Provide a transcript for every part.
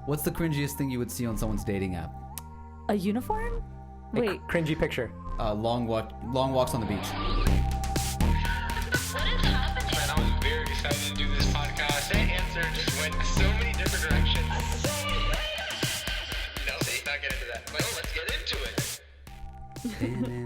What's the cringiest thing you would see on someone's dating app? A uniform? Wait. Cringy picture. Long walks on the beach. What is happening? Man, I was very excited to do this podcast. That answer just went so many different directions. Let's not get into that. Well, let's get into it.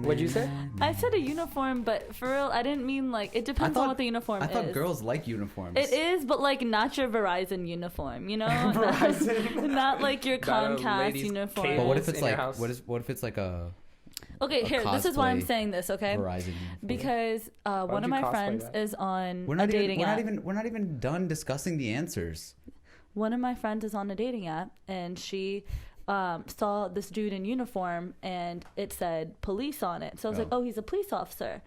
What'd you say? I said a uniform, but for real, I didn't mean like, it depends on what the uniform is. I thought girls like uniforms. It is, but like not your Verizon uniform, you know? Verizon. Not like your Not a Comcast ladies' uniform. But what if it's in your like house. what if it's like a Okay, here, this is why I'm cosplay saying this, okay? Verizon uniform? Because one of you my cosplay friends that? is on we're a not dating app. we're not even done discussing the answers. One of my friends is on a dating app, and she saw this dude in uniform, and it said police on it. So I was like, oh, he's a police officer.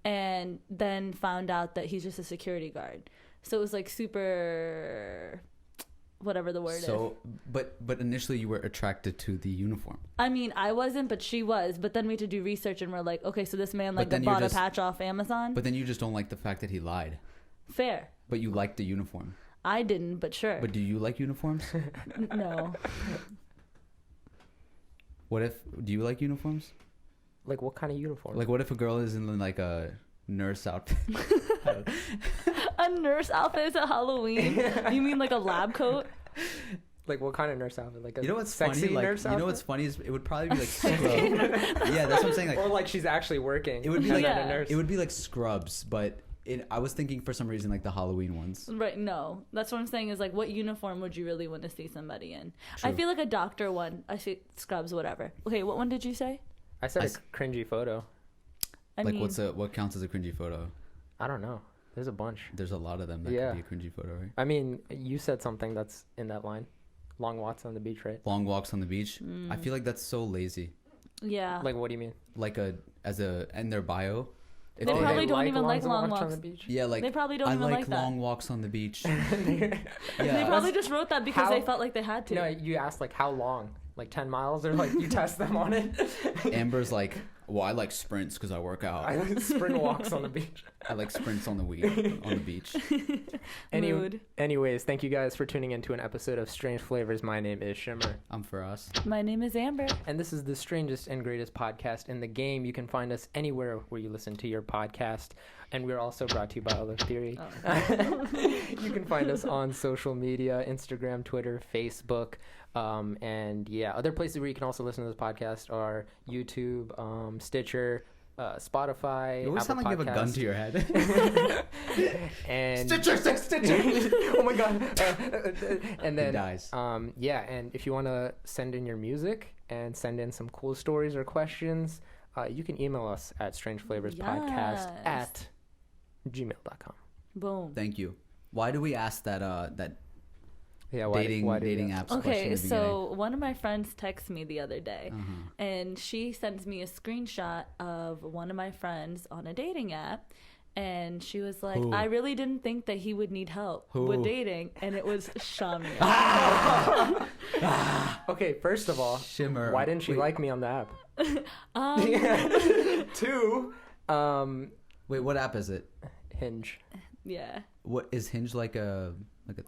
And then found out that he's just a security guard. So it was like super, whatever the word is. So, but initially you were attracted to the uniform. I mean, I wasn't, but she was. But then we had to do research, and we're like, okay, so this man like then you're bought just- a patch off Amazon. But then you just don't like the fact that he lied. Fair. But you liked the uniform. I didn't, but sure. But do you like uniforms? No. Do you like uniforms? Like what kind of uniform? Like what if a girl is in like a nurse outfit? A nurse outfit is a Halloween? You mean like a lab coat? Like what kind of nurse outfit? Like a You know what's sexy funny? Like, nurse outfit? you know what's funny is it would probably be like scrubs. Yeah, that's what I'm saying. Like Or like she's actually working. it would be as like Yeah. a nurse. it would be like scrubs, but I was thinking for some reason like the Halloween ones. Right, no. That's what I'm saying is like, what uniform would you really want to see somebody in? True. I feel like a doctor one. I see scrubs, whatever. Okay, what one did you say? I said a cringy photo. I Like mean, what counts as a cringy photo? I don't know. There's a bunch. There's a lot of them that Yeah. could be a cringy photo, right? I mean, you said something that's in that line. Long walks on the beach, right? Long walks on the beach. I feel like that's so lazy. yeah. Like, what do you mean? Like in their bio. If They they probably had- don't even like long on walks. the beach. yeah, like They probably don't I even like like that. long walks on the beach. They Yeah. probably just wrote that because How- they felt like they had to. No, you asked like how long? Like 10 miles, or like you test them on it? Amber's like, well, I like sprints because I work out. I like sprint walks on the beach. I like sprints on the beach. Mood. Anyways, thank you guys for tuning into an episode of Strange Flavors. My name is Shimmer. I'm for us. My name is Amber. And this is the strangest and greatest podcast in the game. You can find us anywhere where you listen to your podcast. And we're also brought to you by Alif Theory. Oh. You can find us on social media, Instagram, Twitter, Facebook. And yeah, other places where you can also listen to this podcast are YouTube, Stitcher, Spotify. You always Apple sound like you have a gun to your head. And Stitcher. oh my god. And then He dies. yeah, and if you want to send in your music and send in some cool stories or questions, you can email us at strangeflavorspodcast@gmail.com. Boom. Thank you. Why do we ask that Yeah, dating do dating you- apps question Okay, in the so one of my friends texted me the other day, Uh-huh. and she sends me a screenshot of one of my friends on a dating app, and she was like, Who? I really didn't think that he would need help Who? with dating, and it was Shimmer. Okay, first of all, Shimmer. why didn't she Wait. like me on the app? Two, Wait, what app is it? Hinge. Yeah. What is Hinge like a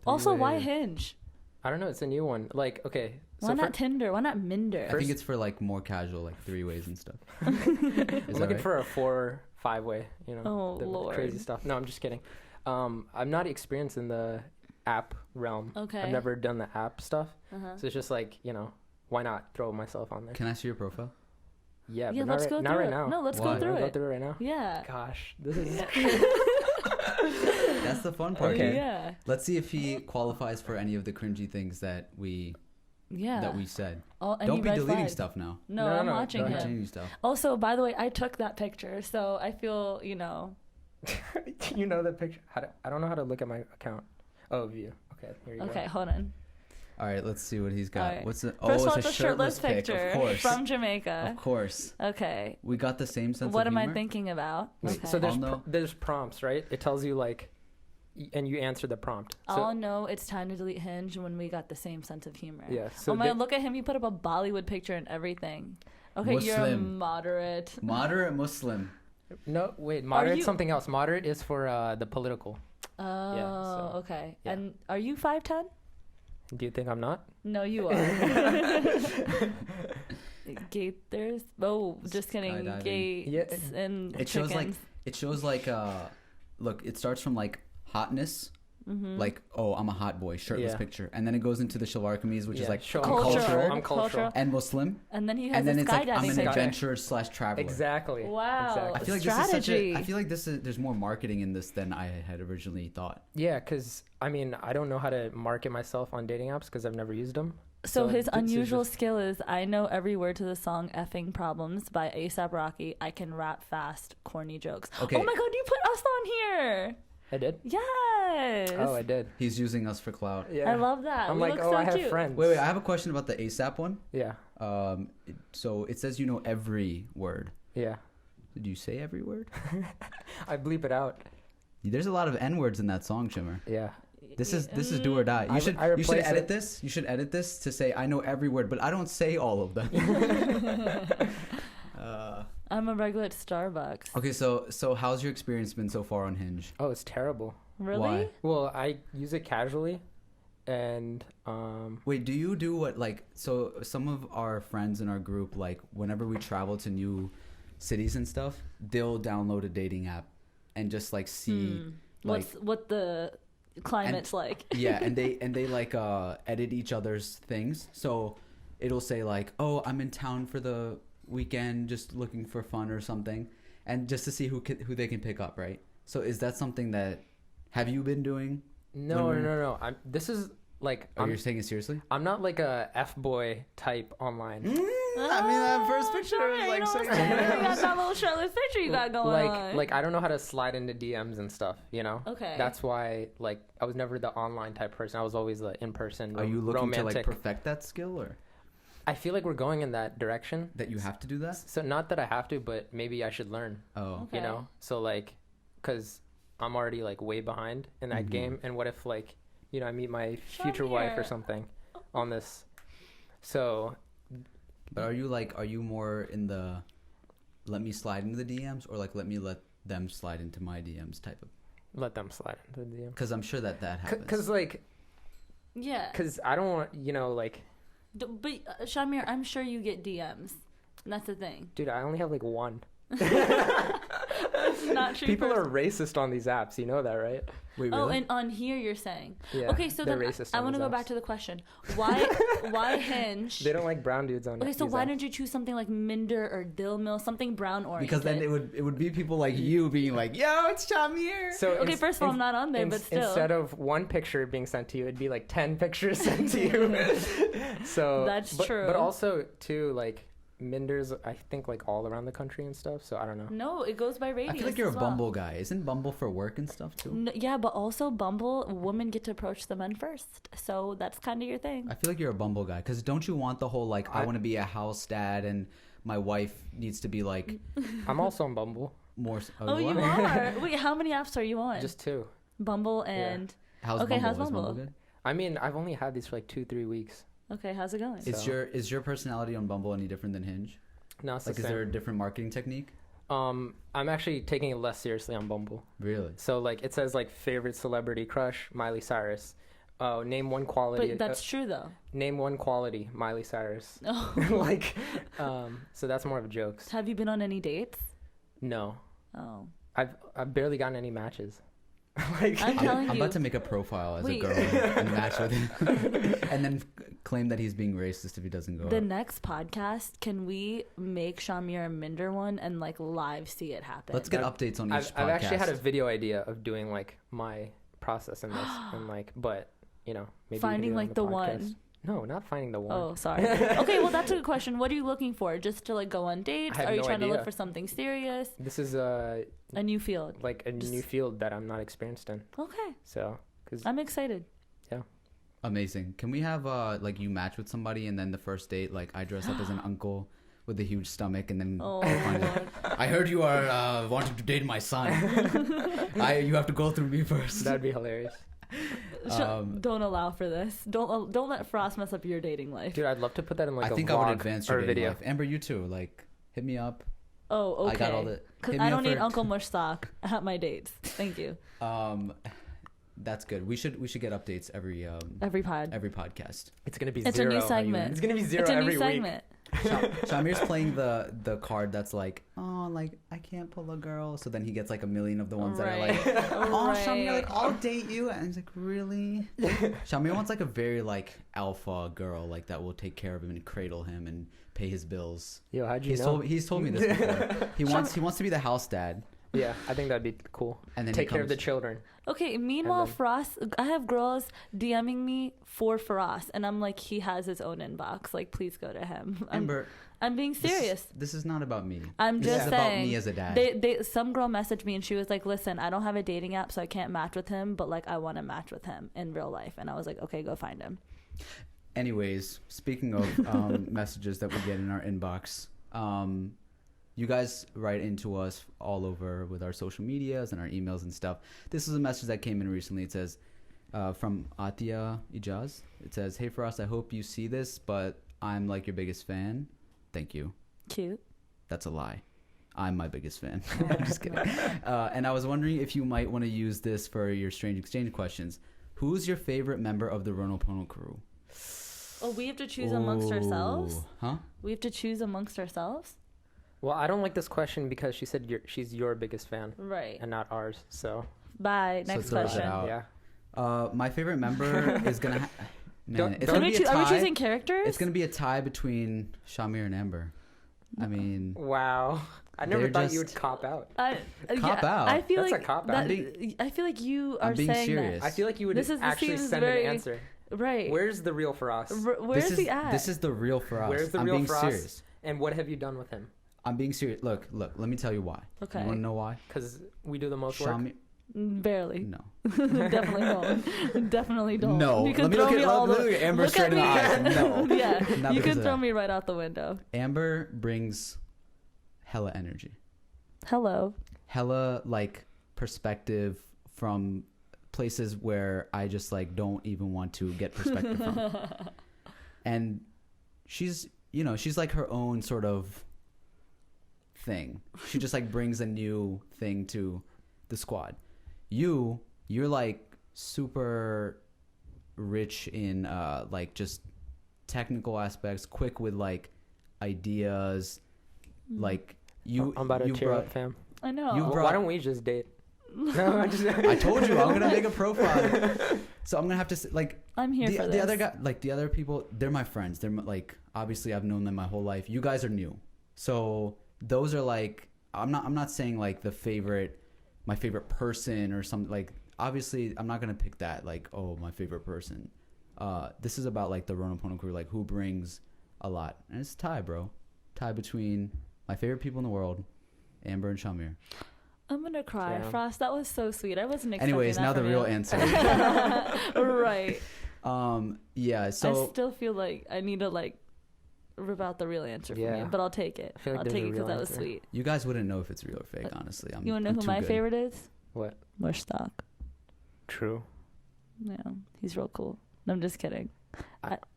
Also, three-way? why Hinge? I don't know. It's a new one. Like, okay. Why not Tinder? Why not Minder? I think it's for like more casual, like 3-ways and stuff. I'm Is that looking right? for a 4-5 way. You know, Oh, the Lord. crazy stuff. No, I'm just kidding. I'm not experienced in the app realm. Okay. I've never done the app stuff, Uh-huh. so it's just like, you know, why not throw myself on there? Can I see your profile? Yeah, Yeah, but let's not, go right, not through right it. now. No, let's Why? go through Go it. through it right now. Yeah. Gosh, this is. That's the fun part. Okay. Yeah. Let's see if he qualifies for any of the cringy things that we Yeah. said. Any Don't be red deleting flags. stuff now. No, No, I'm no, watching go him. ahead. Continue stuff. Also, by the way, I took that picture, so I feel, you know. You know the picture. I don't know how to look at my account. Oh, view. Okay, here you go. Okay, hold on. All right, let's see what he's got. All right. What's it? First of all, it's it's a shirtless pic, picture of course. from Jamaica. Of course. Okay. We got the same sense What of am I humor? thinking about? Wait, Okay. So I'll know. there's prompts, right? It tells you like, and you answer the prompt. So, I'll know it's time to delete Hinge when we got the same sense of humor. Yeah, so oh my, the- look at him. He put up a Bollywood picture and everything. Okay, you're a Muslim. moderate. Moderate Muslim. No, wait. Moderate you- something else. Moderate is for the political. Oh, so, okay. yeah. And are you 5'10"? Do you think I'm not? No, you are. Gators. Oh, just kidding. Skydiving. Gates and It shows chickens. look, it starts from like hotness. Like, oh, I'm a hot boy, shirtless Yeah. picture, and then it goes into the Shawarkamis, which is like Show- I'm cultural I'm cultural. and Muslim, And then he has and then a it's like skydiving I'm an picture. adventurer / traveler. Exactly. Wow. I feel like Strategy. I feel like there's more marketing in this than I had originally thought. Yeah, because I mean, I don't know how to market myself on dating apps because I've never used them. So his this is unusual just- skill is I know every word to the song "Effing Problems" by A$AP Rocky. I can rap fast, corny jokes. Okay. Oh my god, you put us on here. I did. Yes. Oh, I did. He's using us for clout. Yeah. I love that. I'm We like, look oh, so I have cute. friends. Wait, I have a question about the ASAP one. Yeah. So it says you know every word. Yeah. Did you say every word? I bleep it out. There's a lot of N words in that song, Shimmer. Yeah. This is do or die. I You should replace edit it. this. You should edit this to say I know every word, but I don't say all of them. I'm a regular at Starbucks. Okay, so how's your experience been so far on Hinge? Oh, it's terrible. Really? Why? Well, I use it casually, and Wait, do you do what like so some of our friends in our group like whenever we travel to new cities and stuff, they'll download a dating app and just like see like what the climate's like? yeah, and they like edit each other's things. So it'll say like, "Oh, I'm in town for the weekend just looking for fun or something." And just to see who they can pick up, right? So is that something that have you been doing? no. This is like Oh, you're taking it seriously? I'm not like a F-boy type online. I mean, that first picture was like so you got that little shirtless picture you got going on. Like I don't know how to slide into DMs and stuff, you know? Okay. That's why like I was never the online type person. I was always the in-person Are you looking romantic. to like perfect that skill or I feel like we're going in that direction. that you have to do that? So not that I have to, but maybe I should learn, Oh. Okay. you know? So like cuz I'm already like way behind in that game, and what if like, you know, I meet my future wife or something on this. So But are you more in the let me slide into the DMs or like let them slide into my DMs type of? let them slide into the DM. Because I'm sure that happens. Cuz like Yeah. cuz I don't want, you know, like But Shamir, I'm sure you get DMs. And that's the thing. dude, I only have like one. Not true. People are racist on these apps, you know that, right? Wait, Oh, really? and on here you're saying. Yeah, Okay, so they're then racist I on want to these go back apps. to the question. Why Hinge? They don't like brown dudes on Okay, so these why apps. don't you choose something like Minder or Dill Mill, something brown oriented? Because then it would be people like you being like, "Yo, it's Shamir." So Okay, first of all, I'm not on there, but still. Instead of one picture being sent to you, it'd be like 10 pictures sent to you. So That's true. But also too, like Minder's, I think like all around the country and stuff. So I don't know. No, it goes by radius. I feel like you're a as well. Bumble guy. Isn't Bumble for work and stuff too? Yeah, but also Bumble, women get to approach the men first, so that's kind of your thing. I feel like you're a Bumble guy because don't you want the whole like I want to be a house dad and my wife needs to be like I'm also on Bumble. more. Oh, you are. Wait, how many apps are you on? Just 2. Bumble and. How's Okay, Bumble? how's Is Bumble? good? I mean, I've only had these for like 2-3 weeks. Okay, how's it going? Is your personality on Bumble any different than Hinge? No, it's Like, the is same. there a different marketing technique? I'm actually taking it less seriously on Bumble. Really? So like it says like favorite celebrity crush, Miley Cyrus. Name one quality. But that's true though. Name one quality, Miley Cyrus. Oh. Like, so that's more of jokes. Have you been on any dates? No, Oh. I've barely gotten any matches. Like, I'm telling I'm you. about to make a profile as Wait. a girl and match with him, and then claim that he's being racist if he doesn't go. The out. next podcast, can we make Shamir a Minder one and like live see it happen? Let's get updates on each I've podcast. actually had a video idea of doing like my process in this, and like, but you know, maybe we can Finding do it on like the podcast. one. No, not finding the one. Oh, sorry. Okay, well that's a good question. What are you looking for? Just to like go on dates? I have Are you no trying to look idea. for something serious? This is A new field. like a new field that I'm not experienced in. Okay, So, because I'm excited. Amazing. Can we have like you match with somebody and then the first date like I dress up as an uncle with a huge stomach and then Oh, find out, Lord. I heard you are wanting to date my son. You have to go through me first. that'd be hilarious. Don't allow for this. Don't let Frost mess up your dating life. Dude, I'd love to put that in like I a think vlog I would advance your or dating video. life. Amber, you too. Like, hit me up. Oh, okay. I got all the. Because hit me I up don't need for- Uncle Mushtak at my dates. Thank you. That's good. We should get updates every podcast. It's gonna be It's zero. a new segment. It's gonna be zero It's a every new segment. Shamir's playing the card that's like, oh, like I can't pull a girl. So then he gets like a million of the ones that are like, oh, Shamir, like I'll date you, and he's like, really? Shamir wants like a very like alpha girl, like that will take care of him and cradle him and pay his bills. Yo, how'd you know? He's told me this before. He wants to be the house dad. Yeah, I think that'd be cool. And then take care of the children. Okay, meanwhile, Frost, I have girls DMing me for Frost, and I'm like, he has his own inbox. Like, please go to him. Amber, I'm being serious. This is not about me. I'm just this is saying. about me as a dad. Some girl messaged me, and she was like, listen, I don't have a dating app, so I can't match with him, but, like, I want to match with him in real life. And I was like, okay, go find him. Anyways, speaking of messages that we get in our inbox, you guys write into us all over with our social medias and our emails and stuff. This is a message that came in recently. It says, from Atia Ijaz. It says, hey Frost, I hope you see this, but I'm like your biggest fan. Thank you. Cute. That's a lie. I'm my biggest fan. I'm just kidding. And I was wondering if you might want to use this for your strange exchange questions. Who's your favorite member of the Ronopono crew? Oh, we have to choose amongst ourselves? Huh? We have to choose amongst ourselves? Well, I don't like this question because she said she's your biggest fan. Right. And not ours, so. Bye. Next So question. Yeah. My favorite member is going to... Man, it's Are gonna we be a tie. choosing characters? It's going to be a tie between Shamir and Amber. I mean... Wow. I never They're thought you just- would cop out. Cop out? I feel That's like a cop that, out. I feel like you are I'm being saying serious. I feel like you would This actually seems send very- an answer. that. Right. Where's the real for us? Where's he at? This is the real for us. Where's the I'm real being for us? serious. And what have you done with him? I'm being serious. Look. Let me tell you why. Okay. You want to know why? Because we do the most work. Shamir... Barely. No. Definitely don't. Definitely don't. No. You can Let me throw look me at all look the. at Amber Look straight at in the me. eyes. No. Yeah. Not You because can of throw that. me right out the window. Amber brings hella energy. Hello. Hella like perspective from places where I just like don't even want to get perspective from. And she's like her own sort of thing. She just like brings a new thing to the squad. You're like super rich in like just technical aspects, quick with like ideas. Like I'm about to cheer up, fam. I know. You Well, brought- why don't we just date? No, I told you I'm gonna make a profile, so I'm gonna have to like I'm here for this. the other guy, like the other people. They're my friends. They're like obviously I've known them my whole life. You guys are new, so those are like I'm not saying like my favorite person or something. Like obviously I'm not gonna pick that like my favorite person. This is about like the Ronopono crew, like who brings a lot, and it's a tie, bro. Tie between my favorite people in the world, Amber and Shamir. I'm gonna cry, Yeah. Frost. That was so sweet. I wasn't expecting Anyways, that now the from real you. answer. Right. Yeah. I So still feel like I need to like rip out the real answer from Yeah. you, but I'll take it. I feel like I'll there's take a it because real that was answer. sweet. you guys wouldn't know if it's real or fake, honestly. You wanna know I'm who too my good. favorite is? What? Mushstock. True. Yeah, he's real cool. No, I'm just kidding.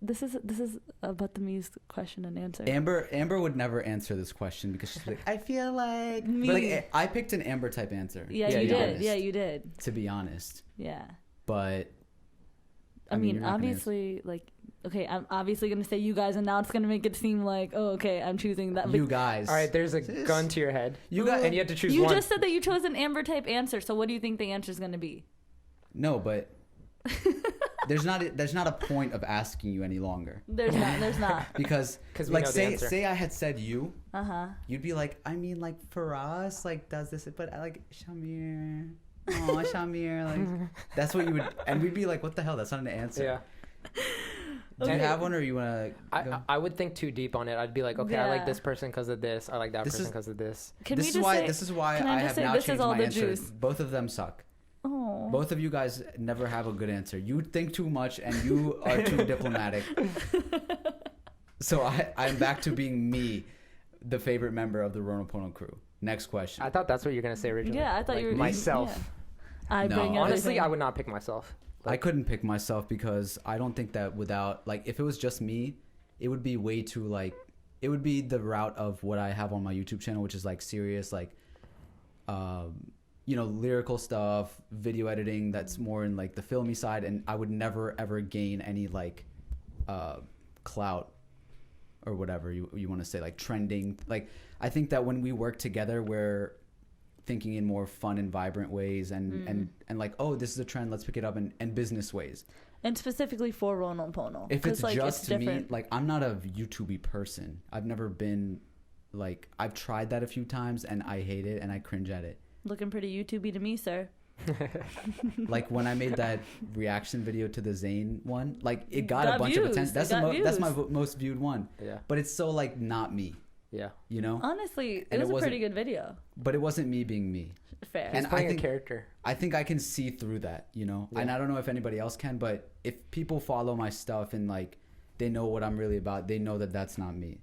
This is about the Muse question and answer. Amber would never answer this question because she's like, I feel like. Me. But like, I picked an Amber type answer. Yeah, to you be did. honest, Yeah, you did. To be honest, Yeah. but I mean, you're not gonna obviously, like, okay, I'm obviously gonna say you guys, and now it's gonna make it seem like, oh, okay, I'm choosing that. you guys. All right, there's a gun to your head. You got. And you have to choose You one. just said that you chose an Amber type answer, so what do you think the answer is gonna be? No, but there's not a point of asking you any longer There's not. There's not. because 'Cause we like know the say answer. I had said you, You'd be like, I mean, like for us, like does this, but I like Shamir. Oh, Shamir, like that's what you would, and we'd be like, what the hell? That's not an answer. Yeah. Do you have one, or you want to? I would think too deep on it. I'd be like, okay, I Yeah. like this person because of this. I like that This person is- because of this. Can This we is just why. say? This is why can I I have just say now this is changed all my the answer. juice? Both of them suck. Oh. Both of you guys never have a good answer. You think too much, and you are too diplomatic. So I'm back to being me, the favorite member of the Ronopono crew. Next question. I thought that's what you were gonna say originally. Yeah, I thought Like, you were myself. Yeah. I No. bring Honestly, everything. I would not pick myself. I couldn't pick myself because I don't think that without, like, if it was just me, it would be way too, like, it would be the route of what I have on my YouTube channel, which is like serious, like lyrical stuff, video editing that's more in like the filmy side, and I would never ever gain any like clout or whatever you want to say, like trending. Like I think that when we work together, we're thinking in more fun and vibrant ways, and like, oh, this is a trend, let's pick it up, and business ways. And specifically for Rono Pono. If it's like, just it's me, like I'm not a YouTube person. I've never been like, I've tried that a few times and I hate it and I cringe at it. Looking pretty YouTubey to me, sir. Like when I made that reaction video to the Zayn one, like it got a bunch views. of attention. That's my most viewed one. Yeah. But it's so like not me. Yeah. You know? Honestly, And it was a pretty good video. But it wasn't me being me. Fair. He's And playing I think a character. I think I can see through that, you know? Yeah. And I don't know if anybody else can, but if people follow my stuff and like they know what I'm really about, they know that that's not me.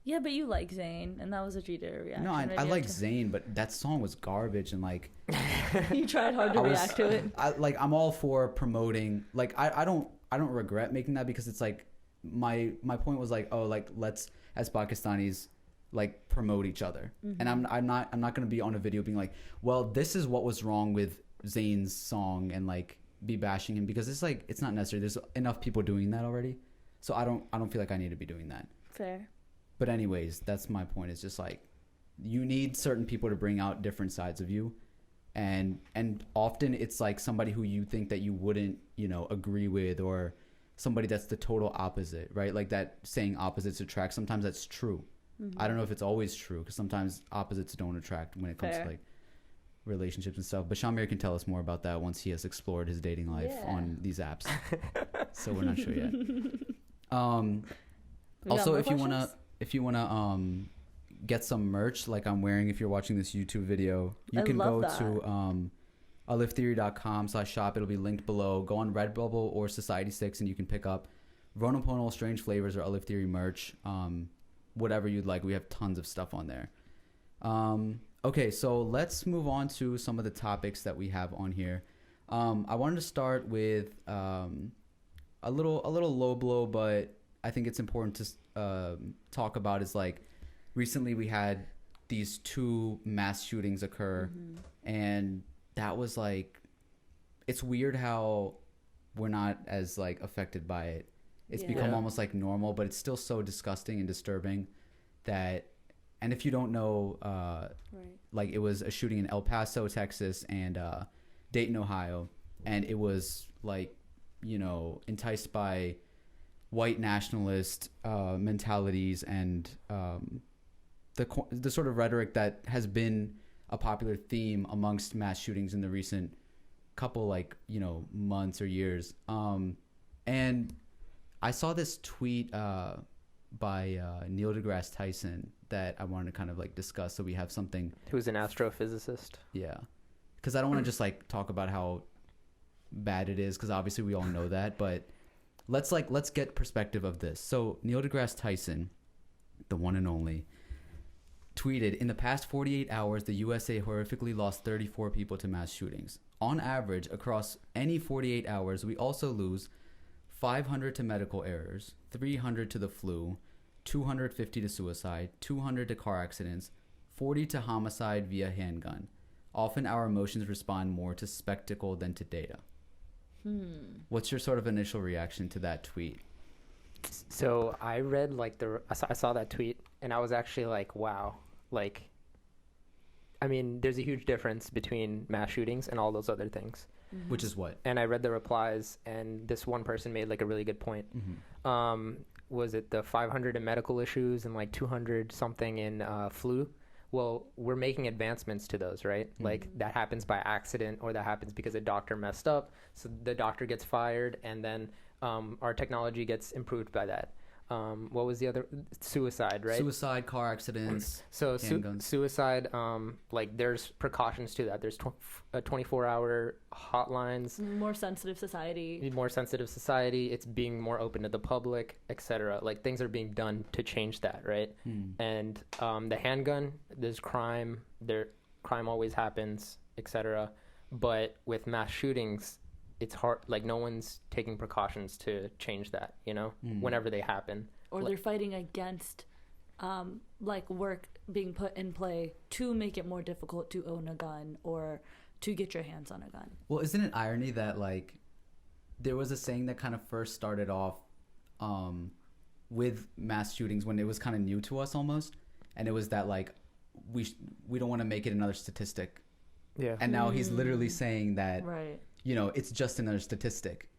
Yeah, but you like Zayn, and that was what you did a reaction No, I video like to. Zayn, but that song was garbage, and like You tried hard to react to it. I'm all for promoting. Like I don't regret making that, because it's like my point was like, oh, like let's as Pakistanis like promote each other. And I'm not going to be on a video being like, well, this is what was wrong with Zayn's song, and like be bashing him, because it's like it's not necessary. There's enough people doing that already, so I don't feel like I need to be doing that. Fair. But anyways, that's my point. It's just like you need certain people to bring out different sides of you, and often it's like somebody who you think that you wouldn't, agree with, or somebody that's the total opposite, right? Like that saying opposites attract. Sometimes that's true. I don't know if it's always true, because sometimes opposites don't attract when it comes to like relationships and stuff. But Shamir can tell us more about that once he has explored his dating life on these apps. So we're not sure yet. Also, if you wanna get some merch like I'm wearing, if you're watching this YouTube video, you can go to aliftheory.com/shop. It'll be linked below. Go on Redbubble or Society6 and you can pick up Rono Pono, Strange Flavors, or Alif Theory merch. Whatever you'd like. We have tons of stuff on there. Okay, so let's move on to some of the topics that we have on here. I wanted to start with a little low blow, but I think it's important to talk about, is like recently we had these 2 mass shootings occur, and that was like, it's weird how we're not as like affected by it. It's become almost like normal, but it's still so disgusting and disturbing that, and if you don't know, like it was a shooting in El Paso, Texas, and Dayton, Ohio, and it was like, enticed by white nationalist mentalities and the sort of rhetoric that has been a popular theme amongst mass shootings in the recent couple months or years. And I saw this tweet by Neil deGrasse Tyson that I wanted to kind of like discuss, so we have something. Who's an astrophysicist? Yeah, because I don't want to just like talk about how bad it is, because obviously we all know that, but let's get perspective of this. So Neil deGrasse Tyson, the one and only, tweeted, in the past 48 hours, the USA horrifically lost 34 people to mass shootings. On average, across any 48 hours, we also lose 500 to medical errors, 300 to the flu, 250 to suicide, 200 to car accidents, 40 to homicide via handgun. Often our emotions respond more to spectacle than to data. What's your sort of initial reaction to that tweet? So I read I saw that tweet, and I was actually like, wow. Like, I mean, there's a huge difference between mass shootings and all those other things. Which is what? And I read the replies, and this one person made like a really good point. Was it the 500 in medical issues and like 200 something in flu? Well, we're making advancements to those, right? Like that happens by accident, or that happens because a doctor messed up, so the doctor gets fired, and then our technology gets improved by that. What was the other? Suicide, right? Suicide, car accidents, so handguns. Suicide, like there's precautions to that. There's 24-hour hotlines. More sensitive society. It's being more open to the public, etc. Like things are being done to change that, right? And the handgun, there's crime. Crime always happens, etc. But with mass shootings, it's hard, like no one's taking precautions to change that, whenever they happen. Or they're fighting against like work being put in play to make it more difficult to own a gun or to get your hands on a gun. Well, isn't it irony that like there was a saying that kind of first started off with mass shootings when it was kind of new to us almost, and it was that like we don't want to make it another statistic. Yeah. And now he's literally saying that, Right. you know, it's just another statistic.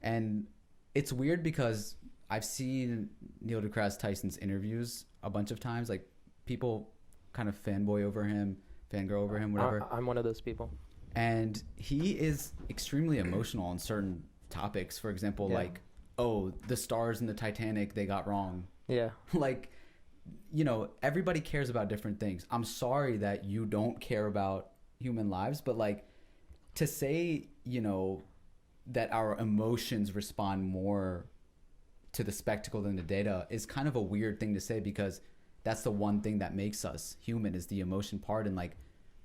And it's weird because I've seen Neil deGrasse Tyson's interviews a bunch of times. Like, people kind of fanboy over him, fangirl over him, whatever. I'm one of those people. And he is extremely emotional on certain topics. For example, like, oh, the stars in the Titanic, they got wrong. Yeah. Like, you know, everybody cares about different things. I'm sorry that you don't care about human lives, but like to say, you know, that our emotions respond more to the spectacle than the data is kind of a weird thing to say, because that's the one thing that makes us human is the emotion part. And like,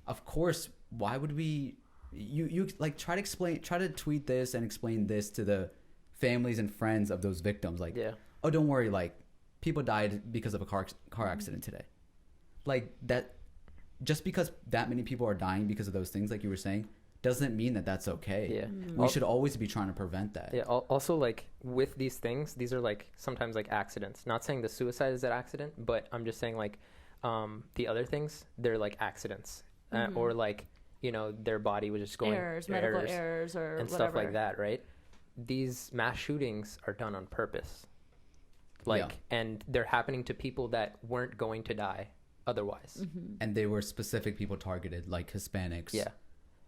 of course, why would we, you like try to tweet this and explain this to the families and friends of those victims. Like, oh, don't worry, like people died because of a car accident today. Like that, just because that many people are dying because of those things, like you were saying, doesn't mean that that's okay. Yeah. We should always be trying to prevent that. Yeah. Also, like with these things, these are like sometimes like accidents. Not saying the suicide is an accident, but I'm just saying like the other things, they're like accidents, or like, you know, their body was just going medical errors or and whatever. stuff like that, right? These mass shootings are done on purpose, like, and they're happening to people that weren't going to die otherwise. And they were specific people targeted, like Hispanics,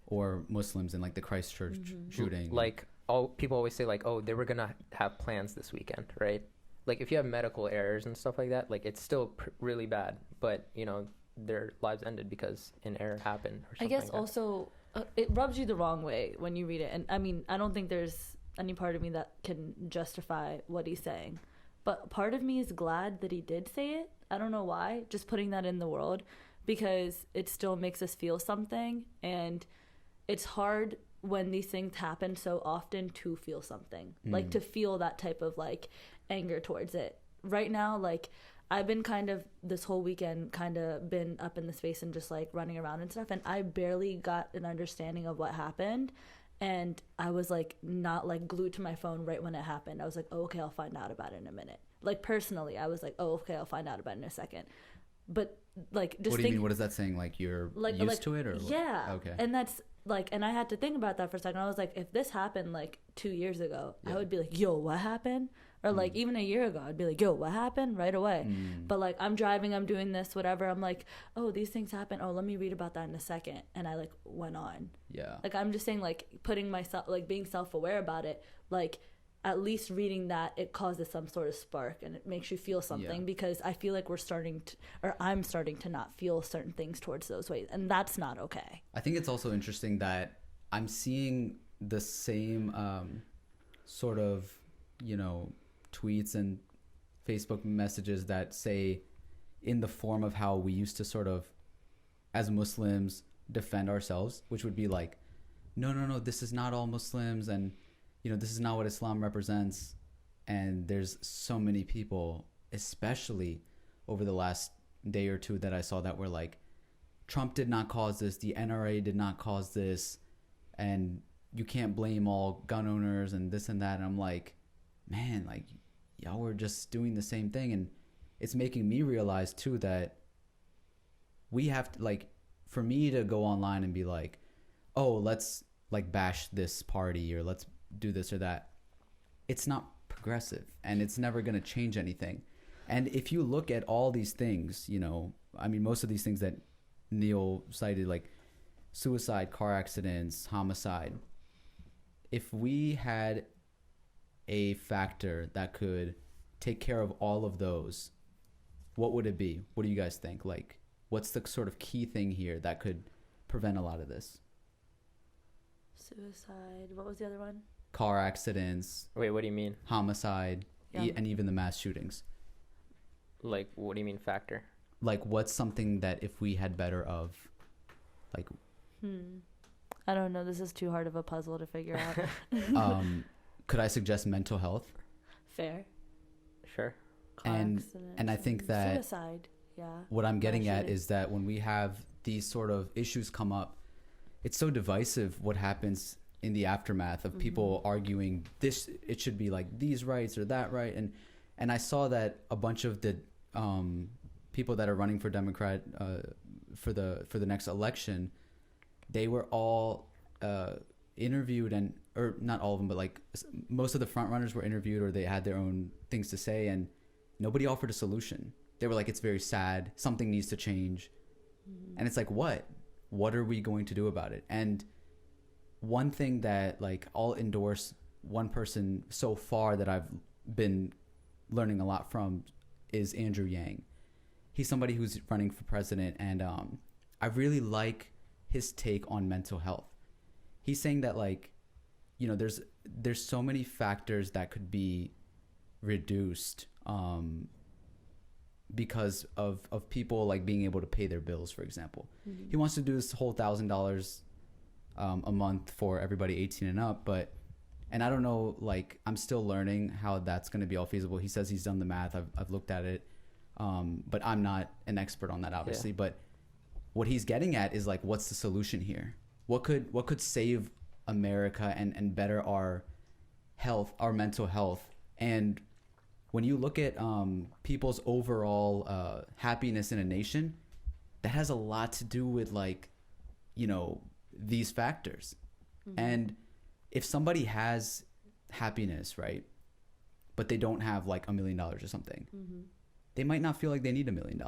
or Muslims in like the Christchurch shooting. Like, all people always say like, oh, they were gonna have plans this weekend, right? Like if you have medical errors and stuff like that, like it's still really bad, but you know, their lives ended because an error happened or something. I guess like that. also it rubs you the wrong way when you read it, and I mean, I don't think there's any part of me that can justify what he's saying, but part of me is glad that he did say it. I don't know why, just putting that in the world, because it still makes us feel something, and it's hard when these things happen so often to feel something, like to feel that type of like anger towards it. Right now, like I've been kind of this whole weekend kind of been up in the space and just like running around and stuff, and I barely got an understanding of what happened, and I was like not like glued to my phone right when it happened. I was like, oh, okay, I'll find out about it in a minute. Like personally, I was like, oh, okay, I'll find out about it in a second. But like, just what do you mean? What is that saying? Like you're used to it, or yeah? What? Okay. And that's like, and I had to think about that for a second. I was like, if this happened like 2 years ago, I would be like, yo, what happened? Or like even a year ago, I'd be like, yo, what happened? Right away. But like I'm driving, I'm doing this, whatever. I'm like, oh, these things happen. Oh, let me read about that in a second. And I like went on. Yeah. Like I'm just saying, like putting myself, like being self-aware about it, like at least reading that, it causes some sort of spark and it makes you feel something, because I feel like I'm starting to not feel certain things towards those ways, and that's not okay. I think it's also interesting that I'm seeing the same sort of, you know, tweets and Facebook messages that say, in the form of how we used to sort of, as Muslims, defend ourselves, which would be like, no, this is not all Muslims, and you know, this is not what Islam represents. And there's so many people, especially over the last day or two, that I saw that were like, Trump did not cause this, the NRA did not cause this, and you can't blame all gun owners and this and that. And I'm like, man, like y'all were just doing the same thing. And it's making me realize too that we have to, like, for me to go online and be like, oh, let's like bash this party or let's do this or that, it's not progressive and it's never going to change anything. And if you look at all these things, you know, I mean, most of these things that Neil cited, like suicide, car accidents, homicide, if we had a factor that could take care of all of those, what would it be? What do you guys think? Like, what's the sort of key thing here that could prevent a lot of this? Suicide. What was the other one? Car accidents. Wait, what do you mean? Homicide, and even the mass shootings. Like, what do you mean factor? Like, what's something that if we had better of, like... I don't know. This is too hard of a puzzle to figure out. Could I suggest mental health? Fair. Sure. Car and accidents I think that suicide. Yeah. what I'm getting at Actually. is that when we have these sort of issues come up, it's so divisive what happens in the aftermath of people arguing this, it should be like these rights or that right. And I saw that a bunch of the people that are running for Democrat for the next election, they were all interviewed, and or not all of them, but like most of the front runners were interviewed, or they had their own things to say, and nobody offered a solution. They were like, it's very sad, something needs to change. And it's like, what are we going to do about it? And one thing that like I'll endorse, one person so far that I've been learning a lot from is Andrew Yang. He's somebody who's running for president, and I really like his take on mental health. He's saying that, like, you know, there's so many factors that could be reduced because of people like being able to pay their bills, for example. He wants to do this whole $1,000 a month for everybody 18 and up, and I don't know, like, I'm still learning how that's going to be all feasible. He says he's done the math. I've looked at it, but I'm not an expert on that, obviously. But what he's getting at is like, what's the solution here? What could save America and better our health, our mental health? And when you look at people's overall happiness in a nation, that has a lot to do with, like, you know, these factors. And if somebody has happiness, right, but they don't have like $1 million or something, they might not feel like they need $1 million.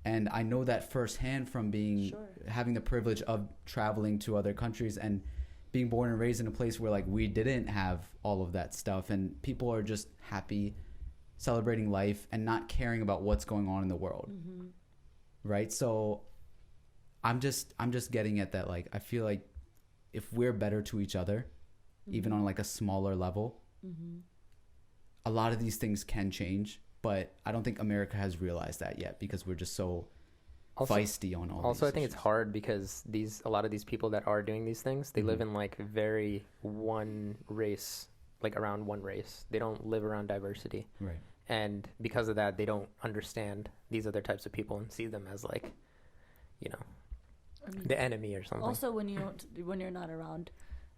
And I know that firsthand from having the privilege of traveling to other countries and being born and raised in a place where like we didn't have all of that stuff, and people are just happy, celebrating life and not caring about what's going on in the world. Right? So I'm just getting at that, like, I feel like if we're better to each other, even on like a smaller level, a lot of these things can change. But I don't think America has realized that yet, because we're just so feisty on all. Also, these I think issues. it's hard because a lot of these people that are doing these things, they live in like very one race, like around one race. They don't live around diversity, right? And because of that, they don't understand these other types of people and see them as like, you know, the enemy or something. Also, when you're not around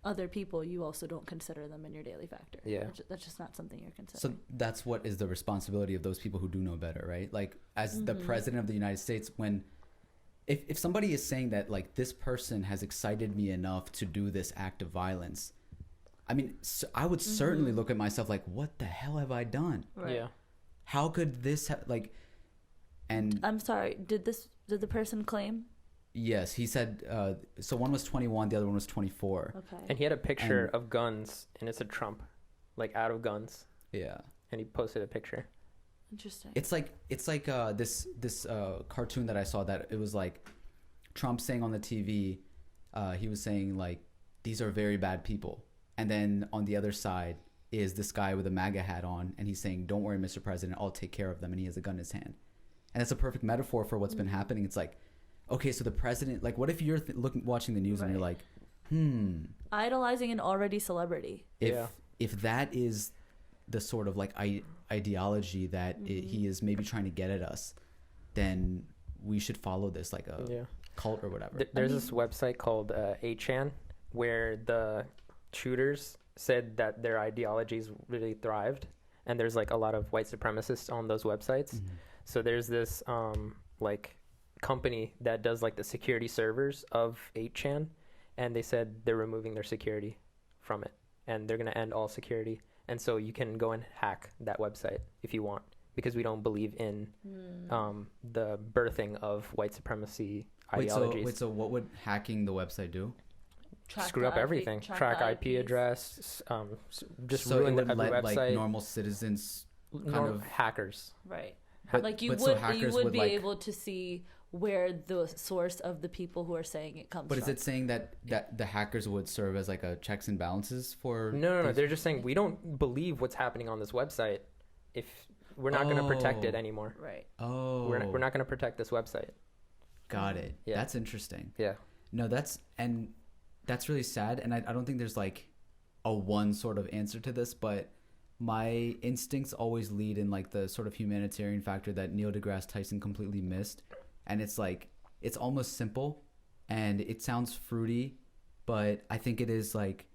other people, you also don't consider them in your daily factor. Yeah. That's just not something you're considering. So that's what is the responsibility of those people who do know better, right? Like, as the president of the United States, when if somebody is saying that, like, this person has excited me enough to do this act of violence, I mean, I would certainly look at myself like, what the hell have I done? Right. Yeah. How could this like? And I'm sorry, did the person claim? yes, he said, so one was 21, the other one was 24. Okay. And he had a picture of guns, and it said Trump, like out of guns. Yeah. And he posted a picture. Interesting. It's like this cartoon that I saw, that it was like Trump saying on the TV, he was saying like, these are very bad people. And then on the other side is this guy with a MAGA hat on, and he's saying, don't worry, Mr. President, I'll take care of them. And he has a gun in his hand. And it's a perfect metaphor for what's been happening. It's like, okay, so the president, like, what if you're watching the news and you're like, idolizing an already celebrity. If that is the sort of like ideology that he is maybe trying to get at us, then we should follow this like a cult or whatever. There's this website called 8chan where the shooters said that their ideologies really thrived, and there's like a lot of white supremacists on those websites. So there's this like company that does like the security servers of 8chan, and they said they're removing their security from it, and they're going to end all security. And so you can go and hack that website if you want, because we don't believe in the birthing of white supremacy ideologies. So what would hacking the website do? Screw up everything. Track IP address, just so ruin it would the let website. Like normal citizens kind of hackers. Right. But- like you but would so hackers you would would, be like- able to see where the source of the people who are saying it comes But from. is it saying that the hackers would serve as like a checks and balances for? No. these- They're just saying we don't believe what's happening on this website. If we're not going to protect it anymore. Right. Oh, We're not going to protect this website. got it. Yeah. That's interesting. Yeah. No, that's really sad, and I don't think there's like a one sort of answer to this, but my instincts always lead in like the sort of humanitarian factor that Neil deGrasse Tyson completely missed. And it's like, it's almost simple and it sounds fruity, but I think it is like,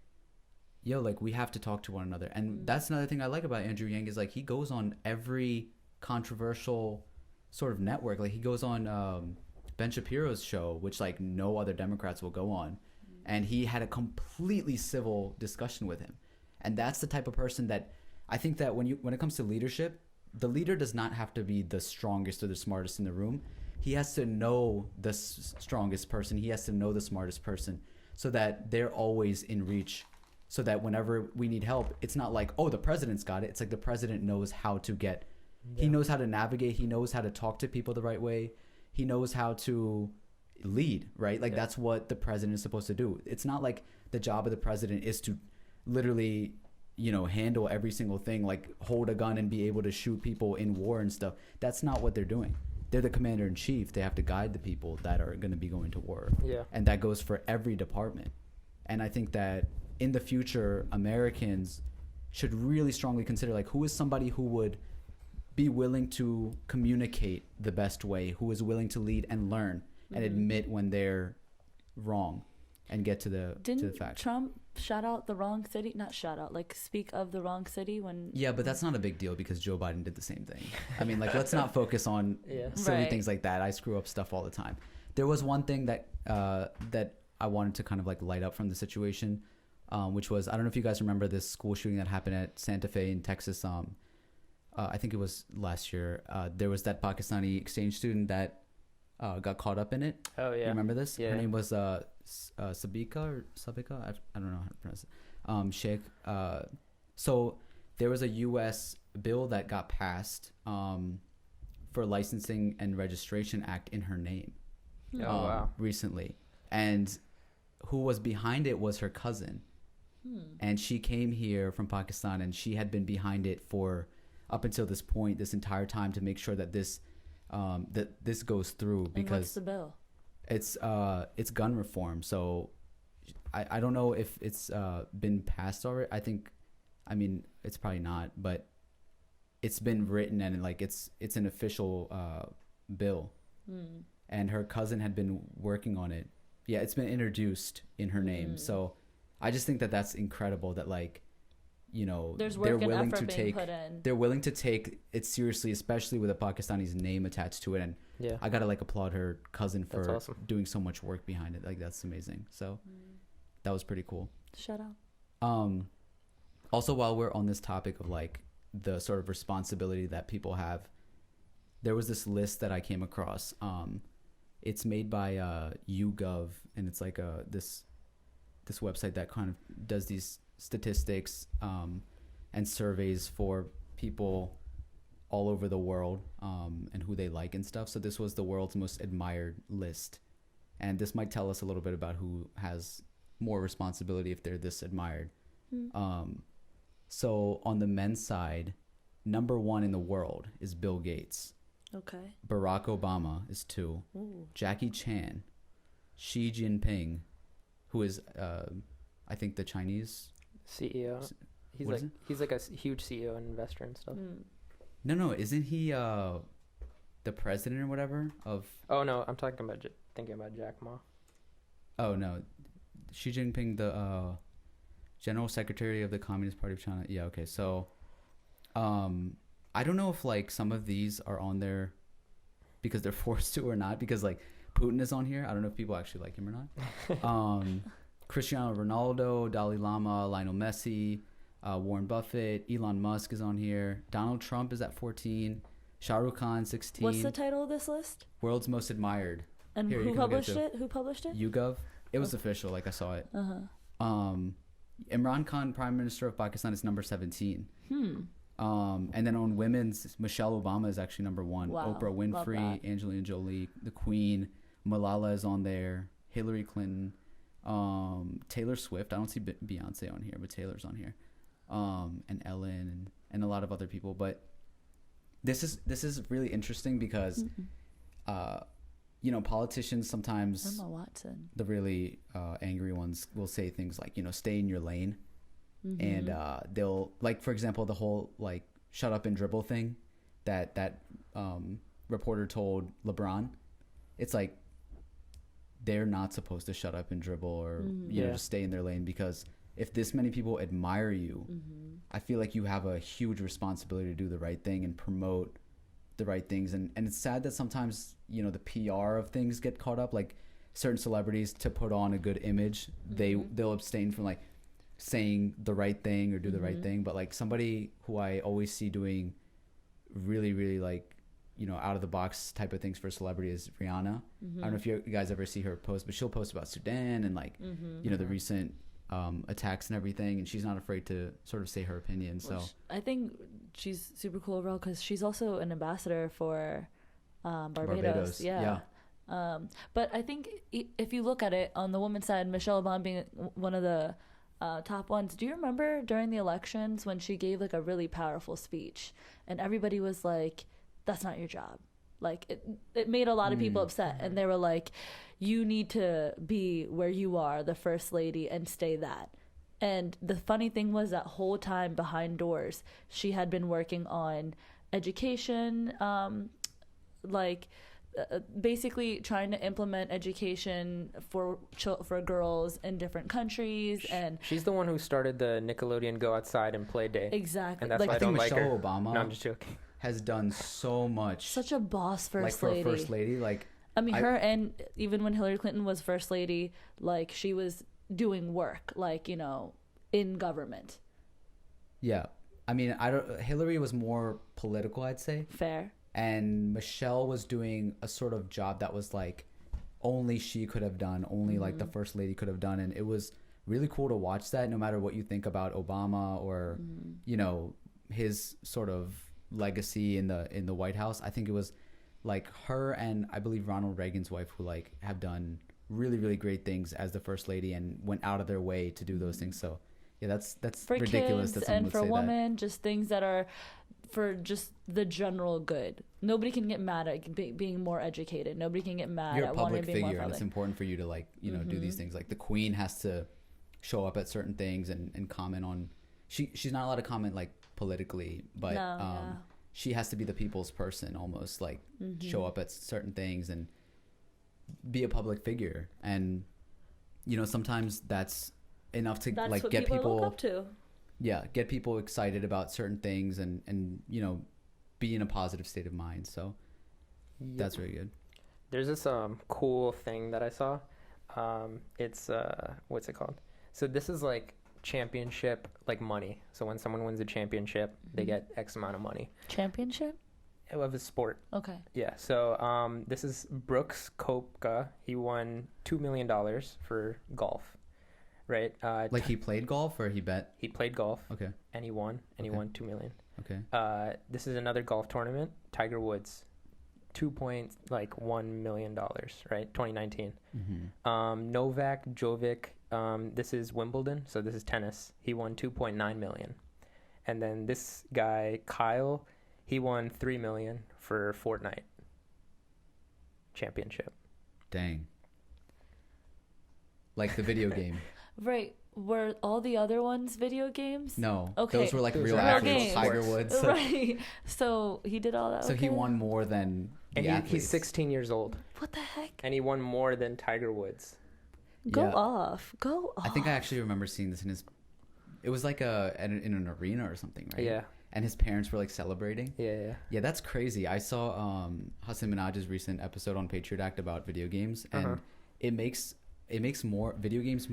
yo, like we have to talk to one another. And that's another thing I like about Andrew Yang is like he goes on every controversial sort of network. Like he goes on Ben Shapiro's show, which like no other Democrats will go on. And he had a completely civil discussion with him. And that's the type of person that I think that when it comes to leadership, the leader does not have to be the strongest or the smartest in the room. He has to know the strongest person. He has to know the smartest person so that they're always in reach. So that whenever we need help, it's not like, oh, the president's got it. It's like the president knows how to he knows how to navigate. He knows how to talk to people the right way. He knows how to lead, right? Like that's what the president is supposed to do. It's not like the job of the president is to literally, handle every single thing, like hold a gun and be able to shoot people in war and stuff. That's not what they're doing. They're the commander in chief. They have to guide the people that are going to be going to war. Yeah. And that goes for every department. And I think that in the future, Americans should really strongly consider like who is somebody who would be willing to communicate the best way, who is willing to lead and learn and admit when they're wrong and get to the fact. Trump shout out the wrong city? Not shout out, like speak of the wrong city when... Yeah, but that's not a big deal because Joe Biden did the same thing. I mean, like, let's not focus on silly things like that. I screw up stuff all the time. There was one thing that I wanted to kind of like light up from the situation, which was, I don't know if you guys remember this school shooting that happened at Santa Fe in Texas. I think it was last year. There was that Pakistani exchange student that got caught up in it. Oh, yeah. You remember this? Yeah. Her name was Sabika. I don't know how to pronounce it. Sheikh. So there was a U.S. bill that got passed for Licensing and Registration Act in her name recently. And who was behind it was her cousin. And she came here from Pakistan and she had been behind it for up until this point, this entire time, to make sure that this goes through. Because and what's the bill? It's gun reform. So I don't know if it's been passed already. I mean it's probably not, but it's been written and like it's an official bill. And her cousin had been working on it. Yeah, it's been introduced in her name. So I just think that that's incredible that like, there's work and effort being put in. They're willing to take it seriously, especially with a Pakistani's name attached to it. And I gotta like applaud her cousin for doing so much work behind it. Like that's amazing. So that was pretty cool. Shout out. Also, while we're on this topic of like the sort of responsibility that people have, there was this list that I came across. It's made by YouGov, and it's like this website that kind of does these statistics and surveys for people all over the world and who they like and stuff. So this was the world's most admired list, and this might tell us a little bit about who has more responsibility if they're this admired. So on the men's side, number 1 in the world is Bill Gates. Okay. Barack Obama is 2. Ooh. Jackie Chan, Xi Jinping, who is I think the Chinese CEO. He's like a huge CEO and investor and stuff. No, isn't he the president or whatever of? Oh no, I'm thinking about Jack Ma. Oh no, Xi Jinping, the General Secretary of the Communist Party of China. Yeah, okay. So, I don't know if like some of these are on there because they're forced to or not. Because like Putin is on here. I don't know if people actually like him or not. Cristiano Ronaldo, Dalai Lama, Lionel Messi, Warren Buffett, Elon Musk is on here. Donald Trump is at 14. Shah Rukh Khan, 16. What's the title of this list? World's Most Admired. And who published it? Who published it? YouGov. It was official, like I saw it. Imran Khan, Prime Minister of Pakistan, is number 17. And then on women's, Michelle Obama is actually number 1. Wow. Oprah Winfrey, Angelina Jolie, the Queen, Malala is on there, Hillary Clinton, Taylor Swift. I don't see Beyonce on here, but Taylor's on here, and Ellen and a lot of other people. But this is really interesting because, politicians sometimes, Emma Watson, the really angry ones, will say things like, stay in your lane. and they'll, like, for example, the whole like shut up and dribble thing that reporter told LeBron. It's like they're not supposed to shut up and dribble or you know, just stay in their lane, because if this many people admire you, I feel like you have a huge responsibility to do the right thing and promote the right things. And it's sad that sometimes, you know, the PR of things get caught up. Like certain celebrities, to put on a good image, they'll abstain from like saying the right thing or do the right thing. But like somebody who I always see doing really, really like, you know, out of the box type of things for a celebrity is Rihanna. I don't know if you guys ever see her post, but she'll post about Sudan and like, you know, the recent attacks and everything, and she's not afraid to sort of say her opinion. So I think she's super cool overall because she's also an ambassador for Barbados. Yeah. But I think if you look at it on the women's side, Michelle Obama being one of the top ones. Do you remember during the elections when she gave like a really powerful speech and everybody was like, that's not your job? Like it made a lot of people upset, and they were like, you need to be where you are, the first lady, and stay that. And the funny thing was that whole time behind doors, she had been working on education, basically trying to implement education for girls in different countries. And she's the one who started the Nickelodeon Go Outside and Play Day. Exactly. And that's like, why I don't like her. Michelle Obama. No, I'm just joking. Has done so much. Such a boss first lady. Like for a first lady, like. I mean, her, and even when Hillary Clinton was first lady, like she was doing work, like, you know, in government. Yeah, I mean, Hillary was more political, I'd say. Fair. And Michelle was doing a sort of job that was like only she could have done, only like the first lady could have done, and it was really cool to watch that. No matter what you think about Obama or you know, his sort of legacy in the White House, I think it was like her and I believe Ronald Reagan's wife who like have done really, really great things as the first lady and went out of their way to do those things. So yeah, that's for ridiculous. Kids that and for would say women, that. just things that are for just the general good. Nobody can get mad at being more educated. Nobody can get mad You're at a wanting public to be more figure, and public. it's important for you to like, you know, do these things. Like the Queen has to show up at certain things and comment on. She's not allowed to comment like politically, but she has to be the people's person almost, like show up at certain things and be a public figure. And you know, sometimes that's enough to That's like what get people look up to. Yeah, get people excited about certain things and you know, be in a positive state of mind. So that's really good. There's this cool thing that I saw. It's what's it called? So this is like championship like money. So when someone wins a championship, they get X amount of money. Championship? Of a sport. Okay. Yeah. So this is Brooks Koepka. He won $2 million for golf. Right. Like he played golf or he bet? He played golf. Okay. And he won. And he won $2 million. Okay. This is another golf tournament. Tiger Woods, $2.1 million. Right. 2019. Novak Djokovic. This is Wimbledon. So this is tennis. He won $2.9 million. And then this guy Kyle, he won $3 million for Fortnite championship. Dang. Like the video game. Right. Were all the other ones video games? No. Okay. Those were like real real athletes. games. Tiger Woods. Right. So he did all that. So he won more than the And athletes. he's 16 years old. What the heck? And he won more than Tiger Woods. Go Yeah. off. Go off. I think I actually remember seeing this in his. It was like in an arena or something, right? Yeah. And his parents were like celebrating. Yeah. Yeah, that's crazy. I saw Hassan Minaj's recent episode on Patriot Act about video games, and it makes more video games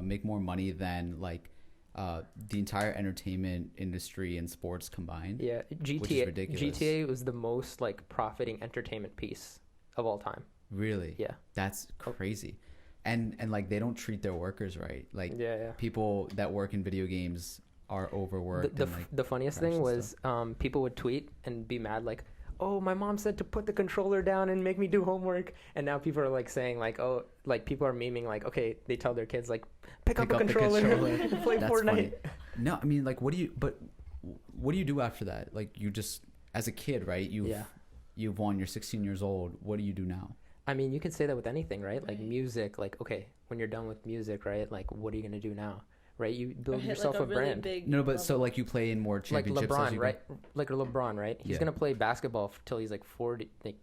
make more money than like the entire entertainment industry and sports combined. Yeah. Which is ridiculous. GTA was the most like profiting entertainment piece of all time. Really? Yeah. That's crazy. And like they don't treat their workers right. Like Yeah. people that work in video games are overworked. The funniest crash thing and was people would tweet and be mad like, oh, my mom said to put the controller down and make me do homework. And now people are like saying like, oh, like people are memeing like, okay, they tell their kids like, pick up a controller and play That's Fortnite. funny. No, I mean like what do you do after that? Like you just as a kid, right? You've won, you're 16 years old. What do you do now? I mean, you could say that with anything, right? Like music, like, okay, when you're done with music, right? Like, what are you going to do now? right? You Or build hit, yourself like, a really brand. big No, but so level. like you play in more Like championships. as LeBron, you right? Like LeBron, right? He's Yeah. gonna play basketball till he's like 40, like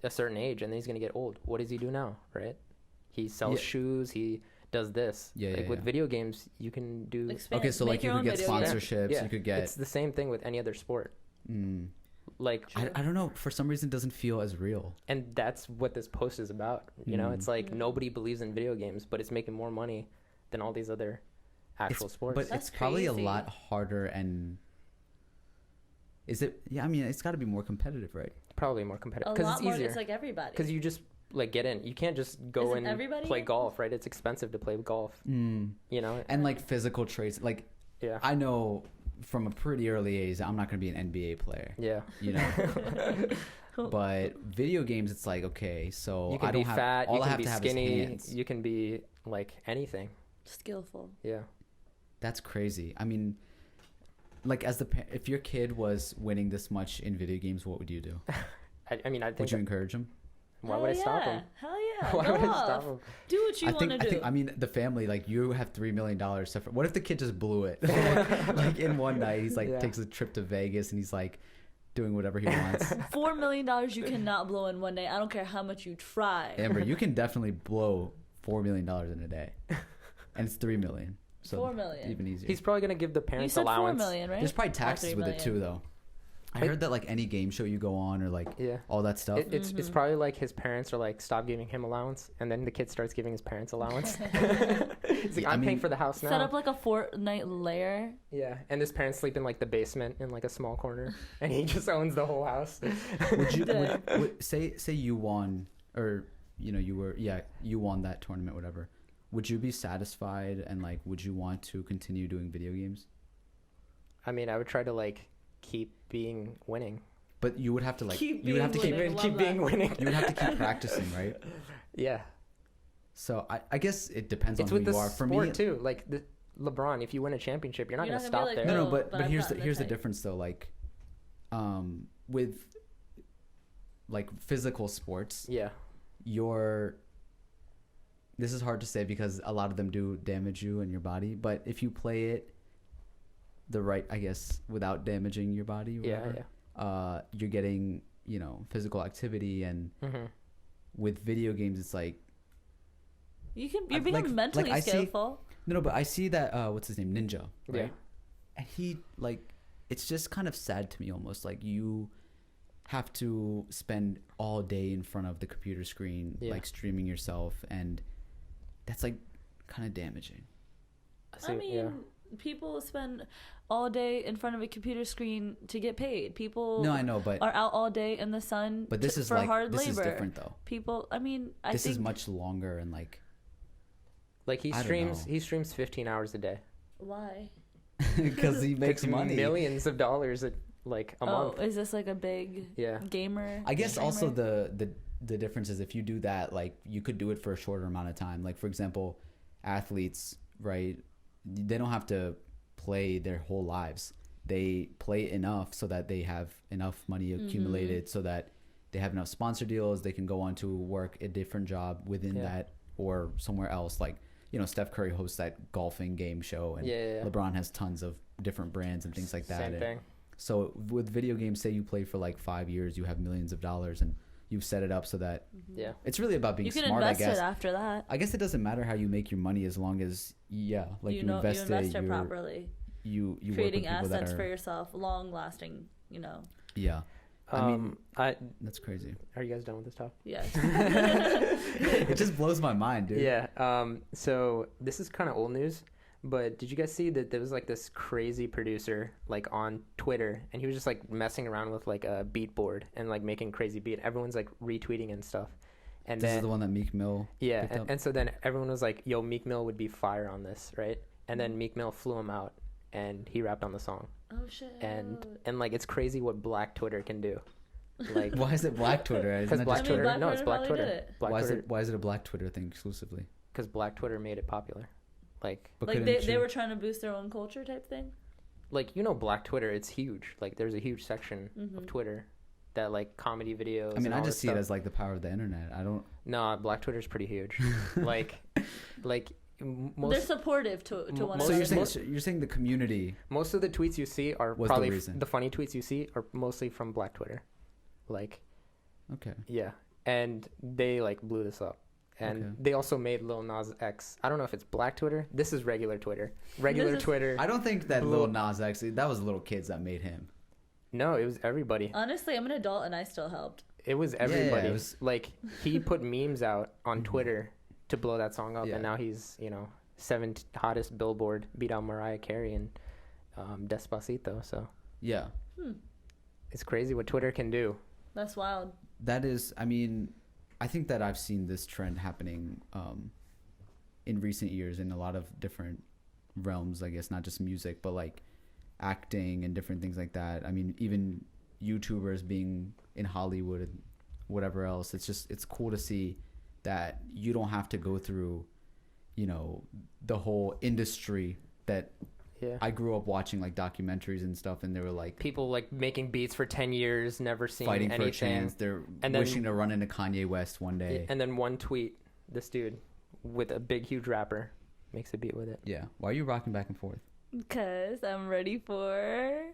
a certain age, and then he's gonna get old. What does he do now, right? He sells Yeah. shoes. He does this. Yeah, like yeah, with yeah. video games, you can do. Expand. Okay, so Make like you your could own get video game. sponsorships. Yeah, You could get. It's the same thing with any other sport. Mm, Like, I don't know. For some reason, it doesn't feel as real. and that's what this post is about. You know, it's like Mm. nobody believes in video games, but it's making more money than all these other actual sports. But That's it's probably crazy. a lot harder. And is it? Yeah, I mean, it's got to be more competitive, right? Probably more competitive A because lot it's more. easier. It's like everybody. Because you just like get in. You can't just go Isn't and everybody play in? golf, right? It's expensive to play golf. Mm. You know, And like physical traits, like yeah, I know from a pretty early age, I'm not going to be an NBA player. yeah. You know. But video games, it's like, okay, so You can I don't be have fat. all You I can have be to have skinny. is hands. You can be like anything. Skillful. Yeah. That's crazy. I mean, like if your kid was winning this much in video games, what would you do? I mean, I think. Would you encourage him? Why would I stop him? Hell yeah. Why Go would I off. stop him? Do what you want to do. I mean, the family, like you have $3 million. What if the kid just blew it? Like in one night, he's like Yeah. takes a trip to Vegas and he's like doing whatever he wants. $4 million you cannot blow in one day. I don't care how much you try. Amber, you can definitely blow $4 million in a day, and it's $3 million. So $4 million. even easier. He's probably gonna give the You parents said allowance. $4 million, right? There's probably Or taxes $3 with it too, million. though. I heard that like any game show you go on or like Yeah. all that stuff. It's Mm-hmm. probably like his parents are like, stop giving him allowance, and then the kid starts giving his parents allowance. He's like, I I'm paying mean, for the house now. Set up like a Fortnite lair. Yeah, and his parents sleep in like the basement in like a small corner, and he just owns the whole house. Would you Dang. would, say you won, or you know you won that tournament, whatever? Would you be satisfied and like would you want to continue doing video games? I mean, I would try to like keep being winning. But you would have to like Keep you would have to being keep winning. Keep Love being that. winning. you would have to keep practicing, right? Yeah, So I guess it depends it's on with who the you are. For sport me, too. Like the LeBron, if you win a championship, you're not You're gonna not gonna stop be there. no, like, but I've here's gotten the type. difference though. Like, with like physical sports, Yeah, this is hard to say because a lot of them do damage you and your body. But if you play it the right, I guess, without damaging your body, or yeah, whatever, you're getting physical activity. And Mm-hmm. with video games, it's like You're being like mentally I see- skillful. no, but I see that what's his name, Ninja, right? Yeah. And he like it's just kind of sad to me almost like you have to spend all day in front of the computer screen, Yeah. like streaming yourself, and that's like kind of damaging. I mean, people spend all day in front of a computer screen to get paid. People No, I know, but are out all day in the sun but this is for like hard this labor. is different though. People, I mean, I This think is much longer and like like he I don't streams. know. He streams 15 hours a day. why? because he makes Takes money. millions of dollars like a month. Is this like a big Yeah. gamer? I guess also streamer? the difference is if you do that, like you could do it for a shorter amount of time. Like for example, athletes, right? They don't have to play their whole lives. They play enough so that they have enough money accumulated so that they have enough sponsor deals. They can go on to work a different job within Yeah. that or somewhere else. Like, Steph Curry hosts that golfing game show, and Yeah. LeBron has tons of different brands and things like that. Same And thing. so with video games, say you play for like 5 years, you have millions of dollars, and you've set it up so that Yeah. it's really about being you can smart. I invest guess. it after that. I guess it doesn't matter how you make your money as long as you invest invest it properly. You work with Creating people that assets are for yourself, long lasting. yeah. I mean, that's crazy. Are you guys done with this topic? Yes. It just blows my mind, dude. Yeah. So this is kind of old news, but did you guys see that there was like this crazy producer like on Twitter, and he was just like messing around with like a beat board and like making crazy beat. Everyone's like retweeting and stuff. And This then is the one that Meek Mill. yeah, picked up? and so then everyone was like, "Yo, Meek Mill would be fire on this, right?" And then Meek Mill flew him out, and he rapped on the song. Oh shit. And like it's crazy what Black Twitter can do. Like Why is it Black Twitter? Isn't because that Black just Twitter, Black no, it's Twitter Black probably did Twitter. it. Black why is Twitter, it why is it a Black Twitter thing exclusively? because Black Twitter made it popular. Like But like couldn't they you- were trying to boost their own culture type thing. Black Twitter, it's huge. Like there's a huge section of Twitter that like comedy videos. I mean, and I all just this see it stuff. as like the power of the internet. I don't. No, Black Twitter's pretty huge. like they're supportive to one So another. you're saying the community. Most of the tweets you see are Was the probably reason. the funny tweets you see are mostly from Black Twitter, like Okay. yeah, and they like blew this up. And Okay. they also made Lil Nas X. I don't know if it's Black Twitter. This is regular Twitter. Regular Twitter. I don't think that Lil Nas actually. That was little kids that made him. No, it was everybody. Honestly, I'm an adult and I still helped. It was everybody. it was- Like he put memes out on Twitter to blow that song up, Yeah. and now he's 7th hottest Billboard, beat out Mariah Carey and Despacito. So Yeah. it's crazy what Twitter can do. That's wild. That is. I mean, I think that I've seen this trend happening in recent years in a lot of different realms. I guess not just music, but like acting and different things like that. I mean, even YouTubers being in Hollywood and whatever else. It's cool to see that you don't have to go through, the whole industry that Yeah. I grew up watching, like documentaries and stuff, and they were like People like making beats for 10 years, never seen fighting anything. for a chance. They're And then- wishing to run into Kanye West one day. And then one tweet, this dude with a big, huge rapper makes a beat with it. Yeah. Why are you rocking back and forth? Because I'm ready for...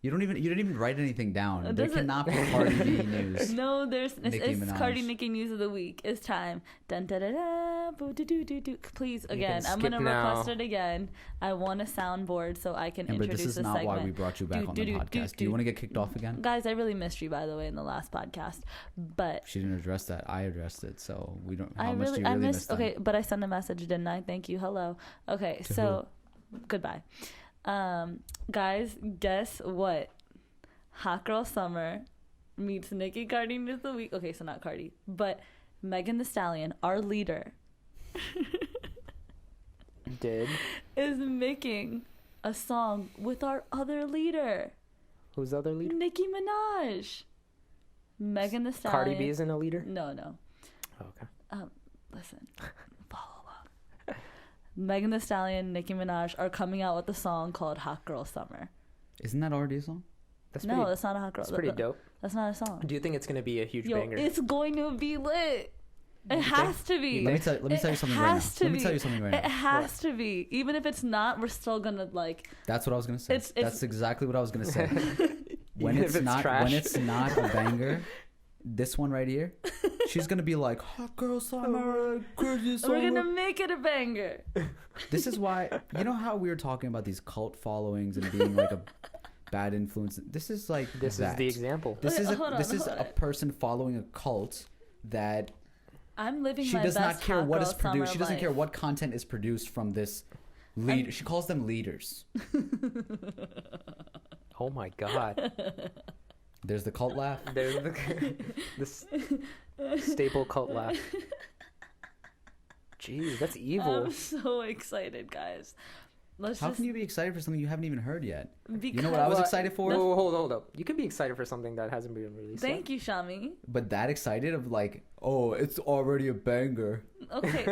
You didn't even write anything down. It There doesn't- cannot be Cardi B news. No, it's Nicki Minaj. Cardi Nicki News of the Week. It's time. Dun, da, da, da, boo, do, do, do, do. Please, again, can I'm skip going to now. request it again. I want a soundboard so I can Amber, introduce this is a not segment. why we brought you back Do, on do, the do, podcast. do, Do you do. want to get kicked off again? Guys, I really missed you, by the way, in the last podcast. But She didn't address that. I addressed it, so we don't. How I much really, do you I really missed. miss them? Okay, but I sent a message, didn't I? Thank you. Hello. Okay, To so goodbye. Guys, guess what? Hot Girl Summer meets Nicki Cardi News of the Week. Okay, so not Cardi, but Megan Thee Stallion, our leader, Did? is making a song with our other leader, Who's the other leader? Nicki Minaj. Megan Thee Stallion. Cardi B isn't a leader? No, no. Oh, okay. Listen, follow along. Megan Thee Stallion, Nicki Minaj are coming out with a song called Hot Girl Summer. Isn't that already a song? That's No, pretty, that's not a hot girl. that's pretty dope. That's not a song. Do you think it's going to be a huge Yo, banger? it's going to be lit. It has to be. Let me tell you something right now. Let me tell you something right It now. has to be. Even if it's not, we're still gonna like. That's what I was gonna say. It's- That's exactly what I was gonna say. When Even it's if it's not trash. when it's not a banger, this one right here, she's gonna be like, "Hot girl summer, crazy summer." We're gonna make it a banger. This is why, you know how we were talking about these cult followings and being like a bad influence. This is like This that. is the example. This Okay, is hold on, this is hold a on. person following a cult that I'm living she my does best not care hot what girl is produced. She summer doesn't care life. what content is produced from this leader. She calls them leaders. Oh my god. There's the cult laugh. There's this staple cult laugh. Jeez, that's evil. I'm so excited, guys. Let's How just can you be excited for something you haven't even heard yet? because You know what I was excited for? No, hold up. You can be excited for something that hasn't been released. Thank you, Shami. But that excited of like, oh, it's already a banger. Okay,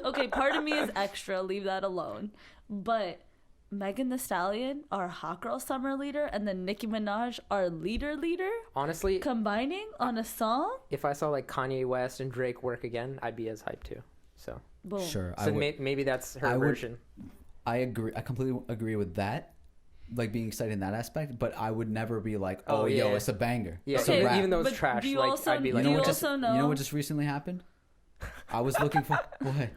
okay. Part of me is extra. Leave that alone. But Megan Thee Stallion, our hot girl summer leader, and then Nicki Minaj, our leader, Honestly, combining on a song. if I saw like Kanye West and Drake work again, I'd be as hyped too. So, Boom. Sure, I so would. maybe that's her I would- version. I agree. I completely agree with that, like being excited in that aspect. But I would never be like, oh, Oh, yo, yeah. it's a banger. Yeah, It's a Okay, rap. even though it's But trash, do you like also- I'd be do like, you know you what just also know- you know what just recently happened? I was looking for what?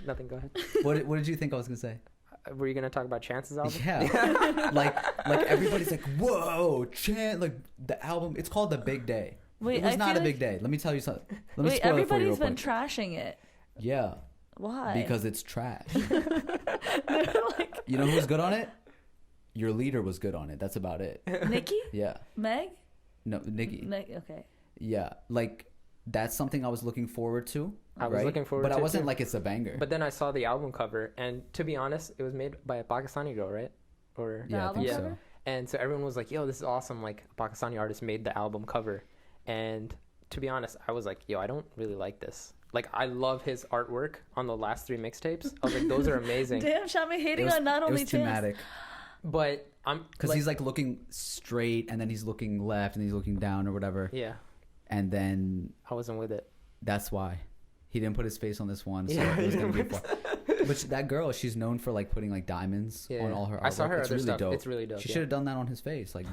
nothing. Go ahead. What did you think I was gonna say? Were you gonna talk about Chance's album? Yeah, like everybody's like, whoa, like the album. It's called The Big Day. Wait, it was I not feel a big like- day. Let me tell you something. Let me Wait, spoil it for you real everybody's been quick. trashing it. Yeah, Why? because it's trash. They're like You know who's good on it? Your leader was good on it. That's about it. Nicki, Yeah. Meg, No, Nicki. Okay. Yeah, like that's something I was looking forward to. I was right? looking forward but to I it wasn't too. like it's a banger. But then I saw the album cover, and to be honest, it was made by a Pakistani girl, right? Or yeah, I album think yeah. so. And so everyone was like, "Yo, this is awesome!" Like a Pakistani artist made the album cover, and to be honest, I was like, "Yo, I don't really like this." Like I love his artwork on the last 3 mixtapes. I was like, "Those are amazing." Damn, Shami It hating was, on not it only was Chance. thematic But I'm because he's like looking straight and then he's looking left and he's looking down or whatever, yeah, and then I wasn't with it. that's why he didn't put his face on this one. So Yeah, it was he gonna be didn't fun. But that girl, she's known for like putting like diamonds on all her artwork. I saw her it's other really stuff. dope. It's really dope. She should have done that on his face. Like,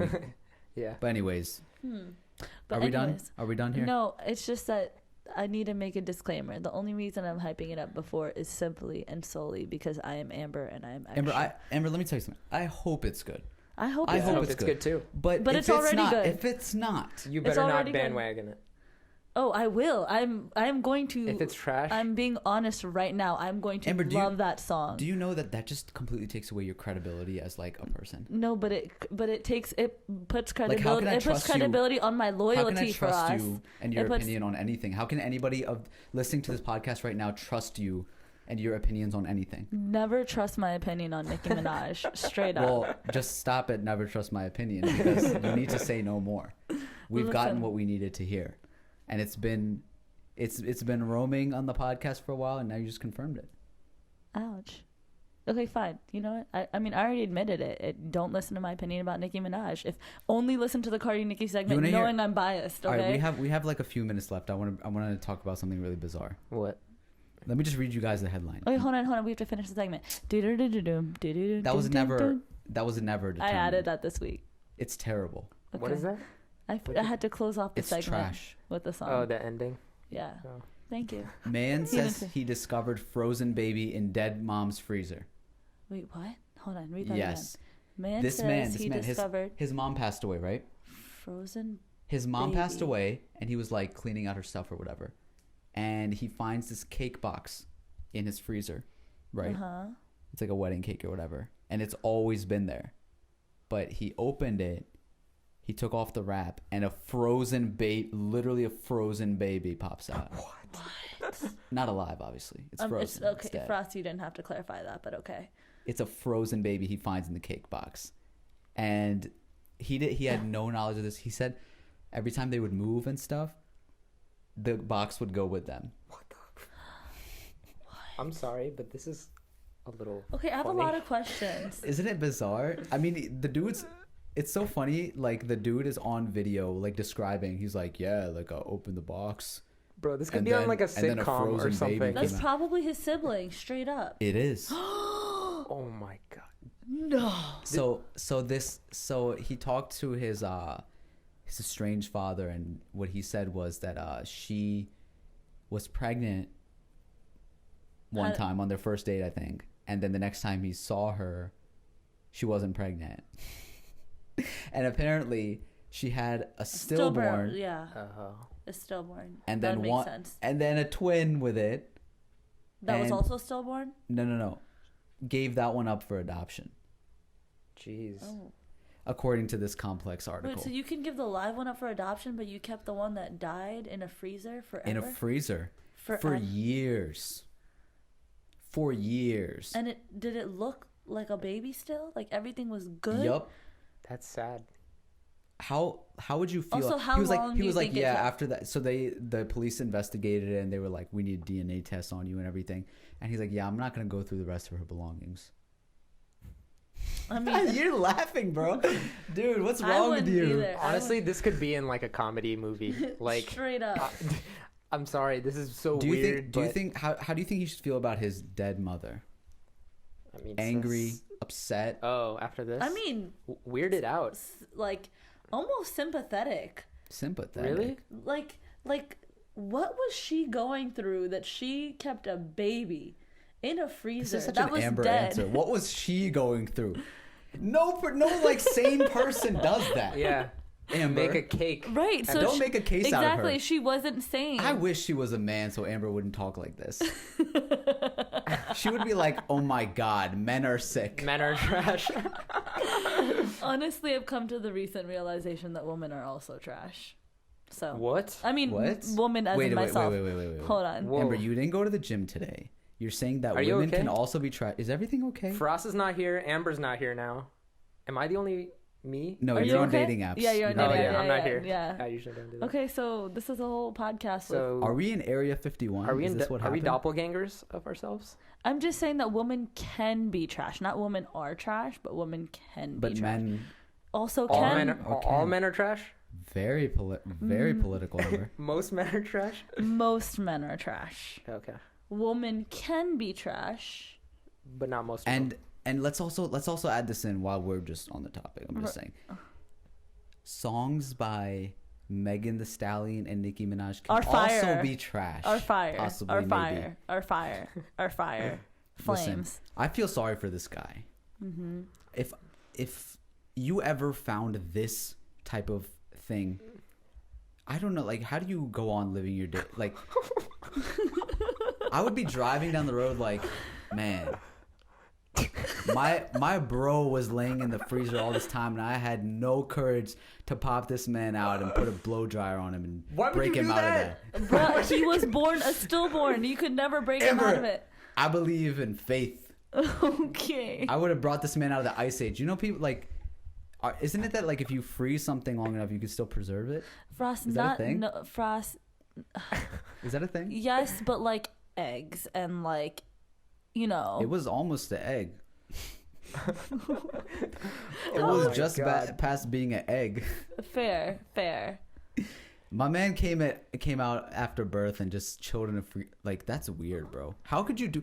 Yeah. but anyways, But are we done? anyways, Are we done here? No, it's just that I need to make a disclaimer. The only reason I'm hyping it up before is simply and solely because I am Amber and I am extra. Amber, let me tell you something. I hope it's good. I hope I it's hope good. it's good too. But But if it's already not, good. If it's not, You better not already good. bandwagon it. Oh, I will. I'm going to. If it's trash, I'm being honest right now. I'm going to Amber, love that song. do you know that just completely takes away your credibility as like a person? No, but it puts Like, how credibility. can I it puts trust you? credibility on my How can I loyalty for trust us. you and your It puts- opinion on anything? How can anybody of listening to this podcast right now trust you and your opinions on anything? Never trust my opinion on Nicki Minaj. Straight up. Well, just stop it. Never trust my opinion because you need to say no more. We've gotten Listen. what we needed to hear, and it's been roaming on the podcast for a while, and now you just confirmed it. Ouch. Okay, fine. You know what? I mean, I already admitted it. Don't listen to my opinion about Nicki Minaj. If only listen to the Cardi Nicki segment, wanna hear- knowing I'm biased. Okay. All right, we have like a few minutes left. I want to talk about something really bizarre. what? Let me just read you guys the headline. Okay, hold on. We have to finish the segment. That was never determined. I added that this week. It's terrible. Okay. What is that? I had to close off the It's segment trash. with the song. Oh, the ending. Yeah. Oh. Thank you. Man He didn't says say- he discovered frozen baby in dead mom's freezer. Wait, what? Hold on. Read that Yes. again. This says man, he discovered his mom passed away, right? frozen. His mom passed Baby. away, and he was like cleaning out her stuff or whatever, and he finds this cake box in his freezer, right? Uh-huh. It's like a wedding cake or whatever, and it's always been there. But he opened it, he took off the wrap, and literally a frozen baby pops out. What? Not alive, obviously. It's It's frozen. okay. It's dead. Frost, you didn't have to clarify that, but okay. It's a frozen baby he finds in the cake box, and he had no knowledge of this. He said every time they would move and stuff, the box would go with them. I'm sorry, but this is a little. Okay, I have funny. a lot of questions. Isn't it bizarre? I mean, the dude's. It's so funny. Like the dude is on video, like describing. He's like, "Yeah, like I opened the box." Bro, this could And be on then- like a and then a sitcom or frozen something. baby That's came out. probably his sibling, straight up. It is. Oh my god. No. So he talked to his estranged father, and what he said was that she was pregnant one time on their first date, I think, and then the next time he saw her, she wasn't pregnant, and apparently she had a stillborn, Yeah, Oh. a stillborn. and that then makes sense. and then a twin with it. That was and- also stillborn. No, gave that one up for adoption, Jeez. Oh. according to this complex article. Wait, so you can give the live one up for adoption, but you kept the one that died in a freezer forever? In a freezer for Forever? years. For years. And did it look like a baby still? Like everything was good? Yup. That's sad. How would you feel? Also, how he was long like do he you was like think it yeah. took? After that, so the police investigated it and they were like, we need DNA tests on you and everything. And he's like, yeah, I'm not gonna go through the rest of her belongings. I mean, You're laughing, bro. Dude, what's I wrong with wouldn't you? either. Honestly, this could be in like a comedy movie. Like, straight up. I'm sorry, this is so Do you weird. think? Do you but- think? How do you think he should feel about his dead mother? I mean, Angry, since- upset. Oh, after this. I mean, Weirded out. like almost sympathetic. Sympathetic. Really? Like what was she going through that she kept a baby in a This freezer is such that an was Amber dead? answer. What was she going through? No, like sane person does that. Yeah. Amber. Make a cake. Right. So don't she- make a case out of her. Exactly. She wasn't sane. I wish she was a man so Amber wouldn't talk like this. She would be like, oh my god, men are sick. Men are trash. Honestly, I've come to the recent realization that women are also trash. So What? I mean, What? woman as in myself. Wait. Hold on. Whoa. Amber, you didn't go to the gym today. You're saying that Are you women okay? can also be trash. Is everything okay? Frost is not here. Amber's not here now. Am I the only me? No, Are you're you on okay? dating apps. Yeah, you're on Oh dating yeah, apps. I'm not here. Yeah. I usually don't do that. Okay, so this is a whole podcast. So Are we in Area 51? are we Is in? this what Are we happened? doppelgangers of ourselves? I'm just saying that women can be trash. Not women are trash, but women can But be trash. men, Also All can. men. All men are trash. very political, Amber. Most men are trash. Most men are trash. Okay. woman can be trash. But not most of them. And let's also add this in while we're just on the topic. I'm just saying, songs by Megan Thee Stallion and Nicki Minaj can also be trash. Are fire. Possibly, Are fire. maybe. Are fire. Are fire. Flames. Listen, I feel sorry for this guy. Mm-hmm. If you ever found this type of thing, I don't know, like, how do you go on living your day? Like, I would be driving down the road like, man, my bro was laying in the freezer all this time, and I had no courage to pop this man out and put a blow dryer on him and break him out of that. Bro, he was born a stillborn. You could never break him out of it. I believe in faith. Okay. I would have brought this man out of the ice age. You know, people like, isn't it that like if you freeze something long enough, you can still preserve it? Frost, is that not a thing? No, frost. Is that a thing? Yes, but like eggs and like, you know. It was almost an egg. It was just past being an egg. Fair. My man came out after birth and just chilled in a free. Like, that's weird, bro. How could you do?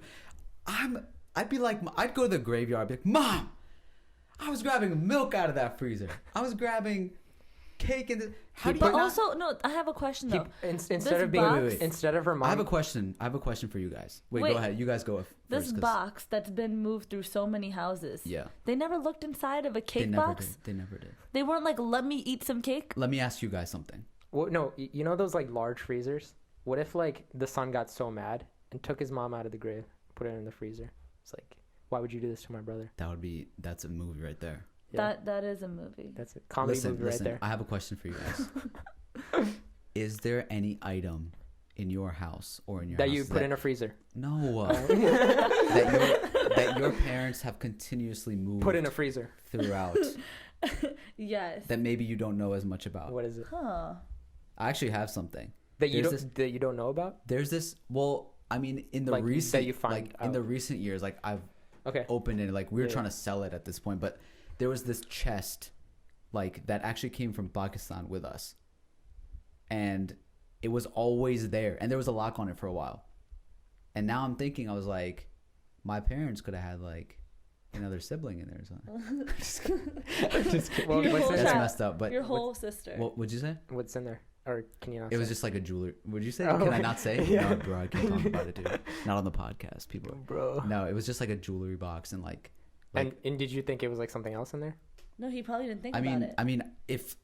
I'd be like, I'd go to the graveyard. I'd be like, Mom, I was grabbing milk out of that freezer. I was grabbing cake in the. But also, no, I have a question though. Instead of being, instead of her mom. I have a question for you guys. Wait, go ahead. You guys go first. This box that's been moved through so many houses. Yeah. They never looked inside of a cake box. They never did. They weren't like, let me eat some cake. Let me ask you guys something. Well, no, you know those like large freezers? What if like the son got so mad and took his mom out of the grave, put her in the freezer? It's like, why would you do this to my brother? That's a movie right there. Yeah. That is a movie. That's a comedy movie right there. I have a question for you guys. Is there any item in your house or in your that house you put in a freezer? No. Oh. that your parents have continuously moved Put in a freezer throughout. Yes. That maybe you don't know as much about. What is it? Huh. I actually have something. That you don't know about? There's this. Well, I mean, in the like, recent that you find like out. in the recent years, like I've opened it. Like we were trying to sell it at this point, but there was this chest, like that actually came from Pakistan with us, and it was always there, and there was a lock on it for a while. And now I'm thinking, I was like, my parents could have had like another sibling in there or something. Just kidding. Well, what's in That's there? messed up. But your whole sister. what would you say? What's in there? Or can you not It say? was just like a jewelry. Would you say? Oh, Can I not say? yeah. No, bro, I can't talk about it, dude. Not on the podcast, people. Bro. No, it was just like a jewelry box and like And did you think it was like something else in there? No, he probably didn't think about it. I mean, if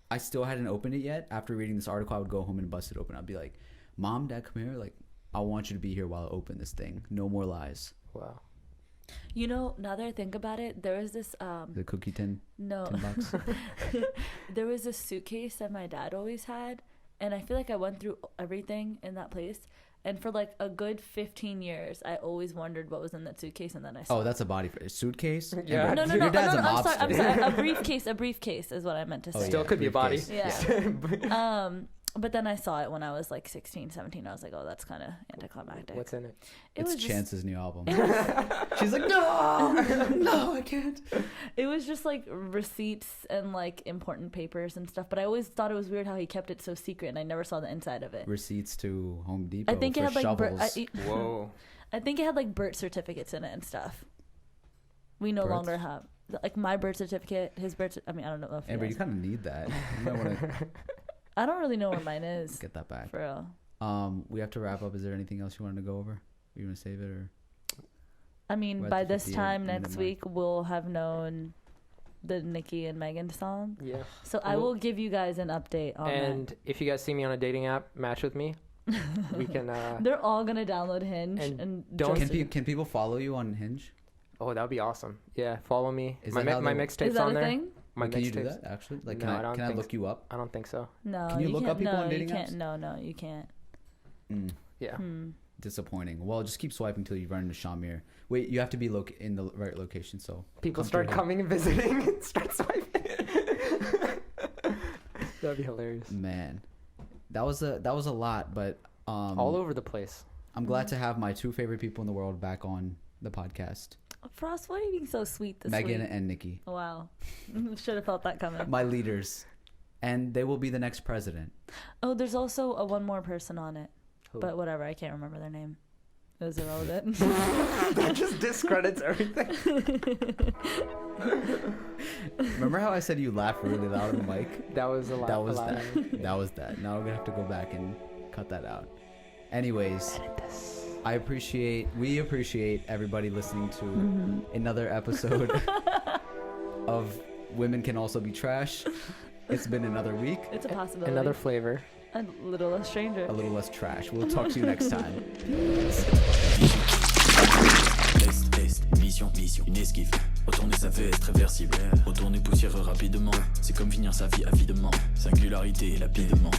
I still hadn't opened it yet, after reading this article, I would go home and bust it open. I'd be like, Mom, Dad, come here. Like, I want you to be here while I open this thing. No more lies. Wow. You know, now that I think about it, there was this The cookie tin. no tin box. there was this suitcase that my dad always had, and I feel like I went through everything in that place, and for like a good 15 years I always wondered what was in that suitcase, and then I saw That's a body for a suitcase. Yeah. no, Your dad's a I'm mobster. sorry, a briefcase is what I meant to say. Still could be a body. briefcase. Yeah. But then I saw it when I was like 16, 17. I was like, oh, that's kind of anticlimactic. What's in it? It's was Chance's new album. Just, She's like, no, I can't. it was just like receipts and like important papers and stuff. But I always thought it was weird how he kept it so secret, and I never saw the inside of it. Receipts to Home Depot. I think it for had like shovels. Whoa. I think it had like birth certificates in it and stuff. We no Birth? longer have like my birth certificate, his birth. I mean, I don't know if. Amber, you kind of need that. You might want to I don't really know where mine is. get that back. For real. We have to wrap up. Is there anything else you wanted to go over? You want to save it or? I mean, We're at by the this 58 time minute next mark. week, we'll have known the Nicki and Megan song. Yeah. So I will give you guys an update on And if you guys see me on a dating app, match with me. We can. that. They're all gonna download Hinge And just- Can people follow you on Hinge? Oh, that would be awesome. Yeah, follow me. Is My that how my they- mixtape's Is that on a there. thing? My Can you do mixtapes. that actually? Like, No, I don't can I think look you up? I don't think so. No. Can you look can't, up people no, on dating you can't. apps? No, you can't. Yeah. Disappointing. Well, just keep swiping until you run into Shamir. Wait, you have to be in the right location. So People come start through. coming and visiting and start swiping. That'd be hilarious. Man, that was a lot, but All over the place. I'm glad to have my two favorite people in the world back on the podcast, Frost, why are you being so sweet this Megan week? and Nikki, Wow. Should have felt that coming. my leaders, and they will be the next president. Oh, there's also one more person on it. Who? But whatever, I can't remember their name. It was irrelevant. That just discredits everything. Remember how I said you laughed really loud on the mic? That was a lot. That was that. That was that. Now we're gonna have to go back and cut that out. Anyways, we appreciate everybody listening to another episode of Women Can Also Be Trash. It's been another week. It's a possibility. Another flavor. A little less stranger. A little less trash. We'll talk to you next time. Test, mission, une esquive. Retourner sa veste réversible. Retourner poussière rapidement. C'est comme finir sa vie avidement. Singularité lapidement.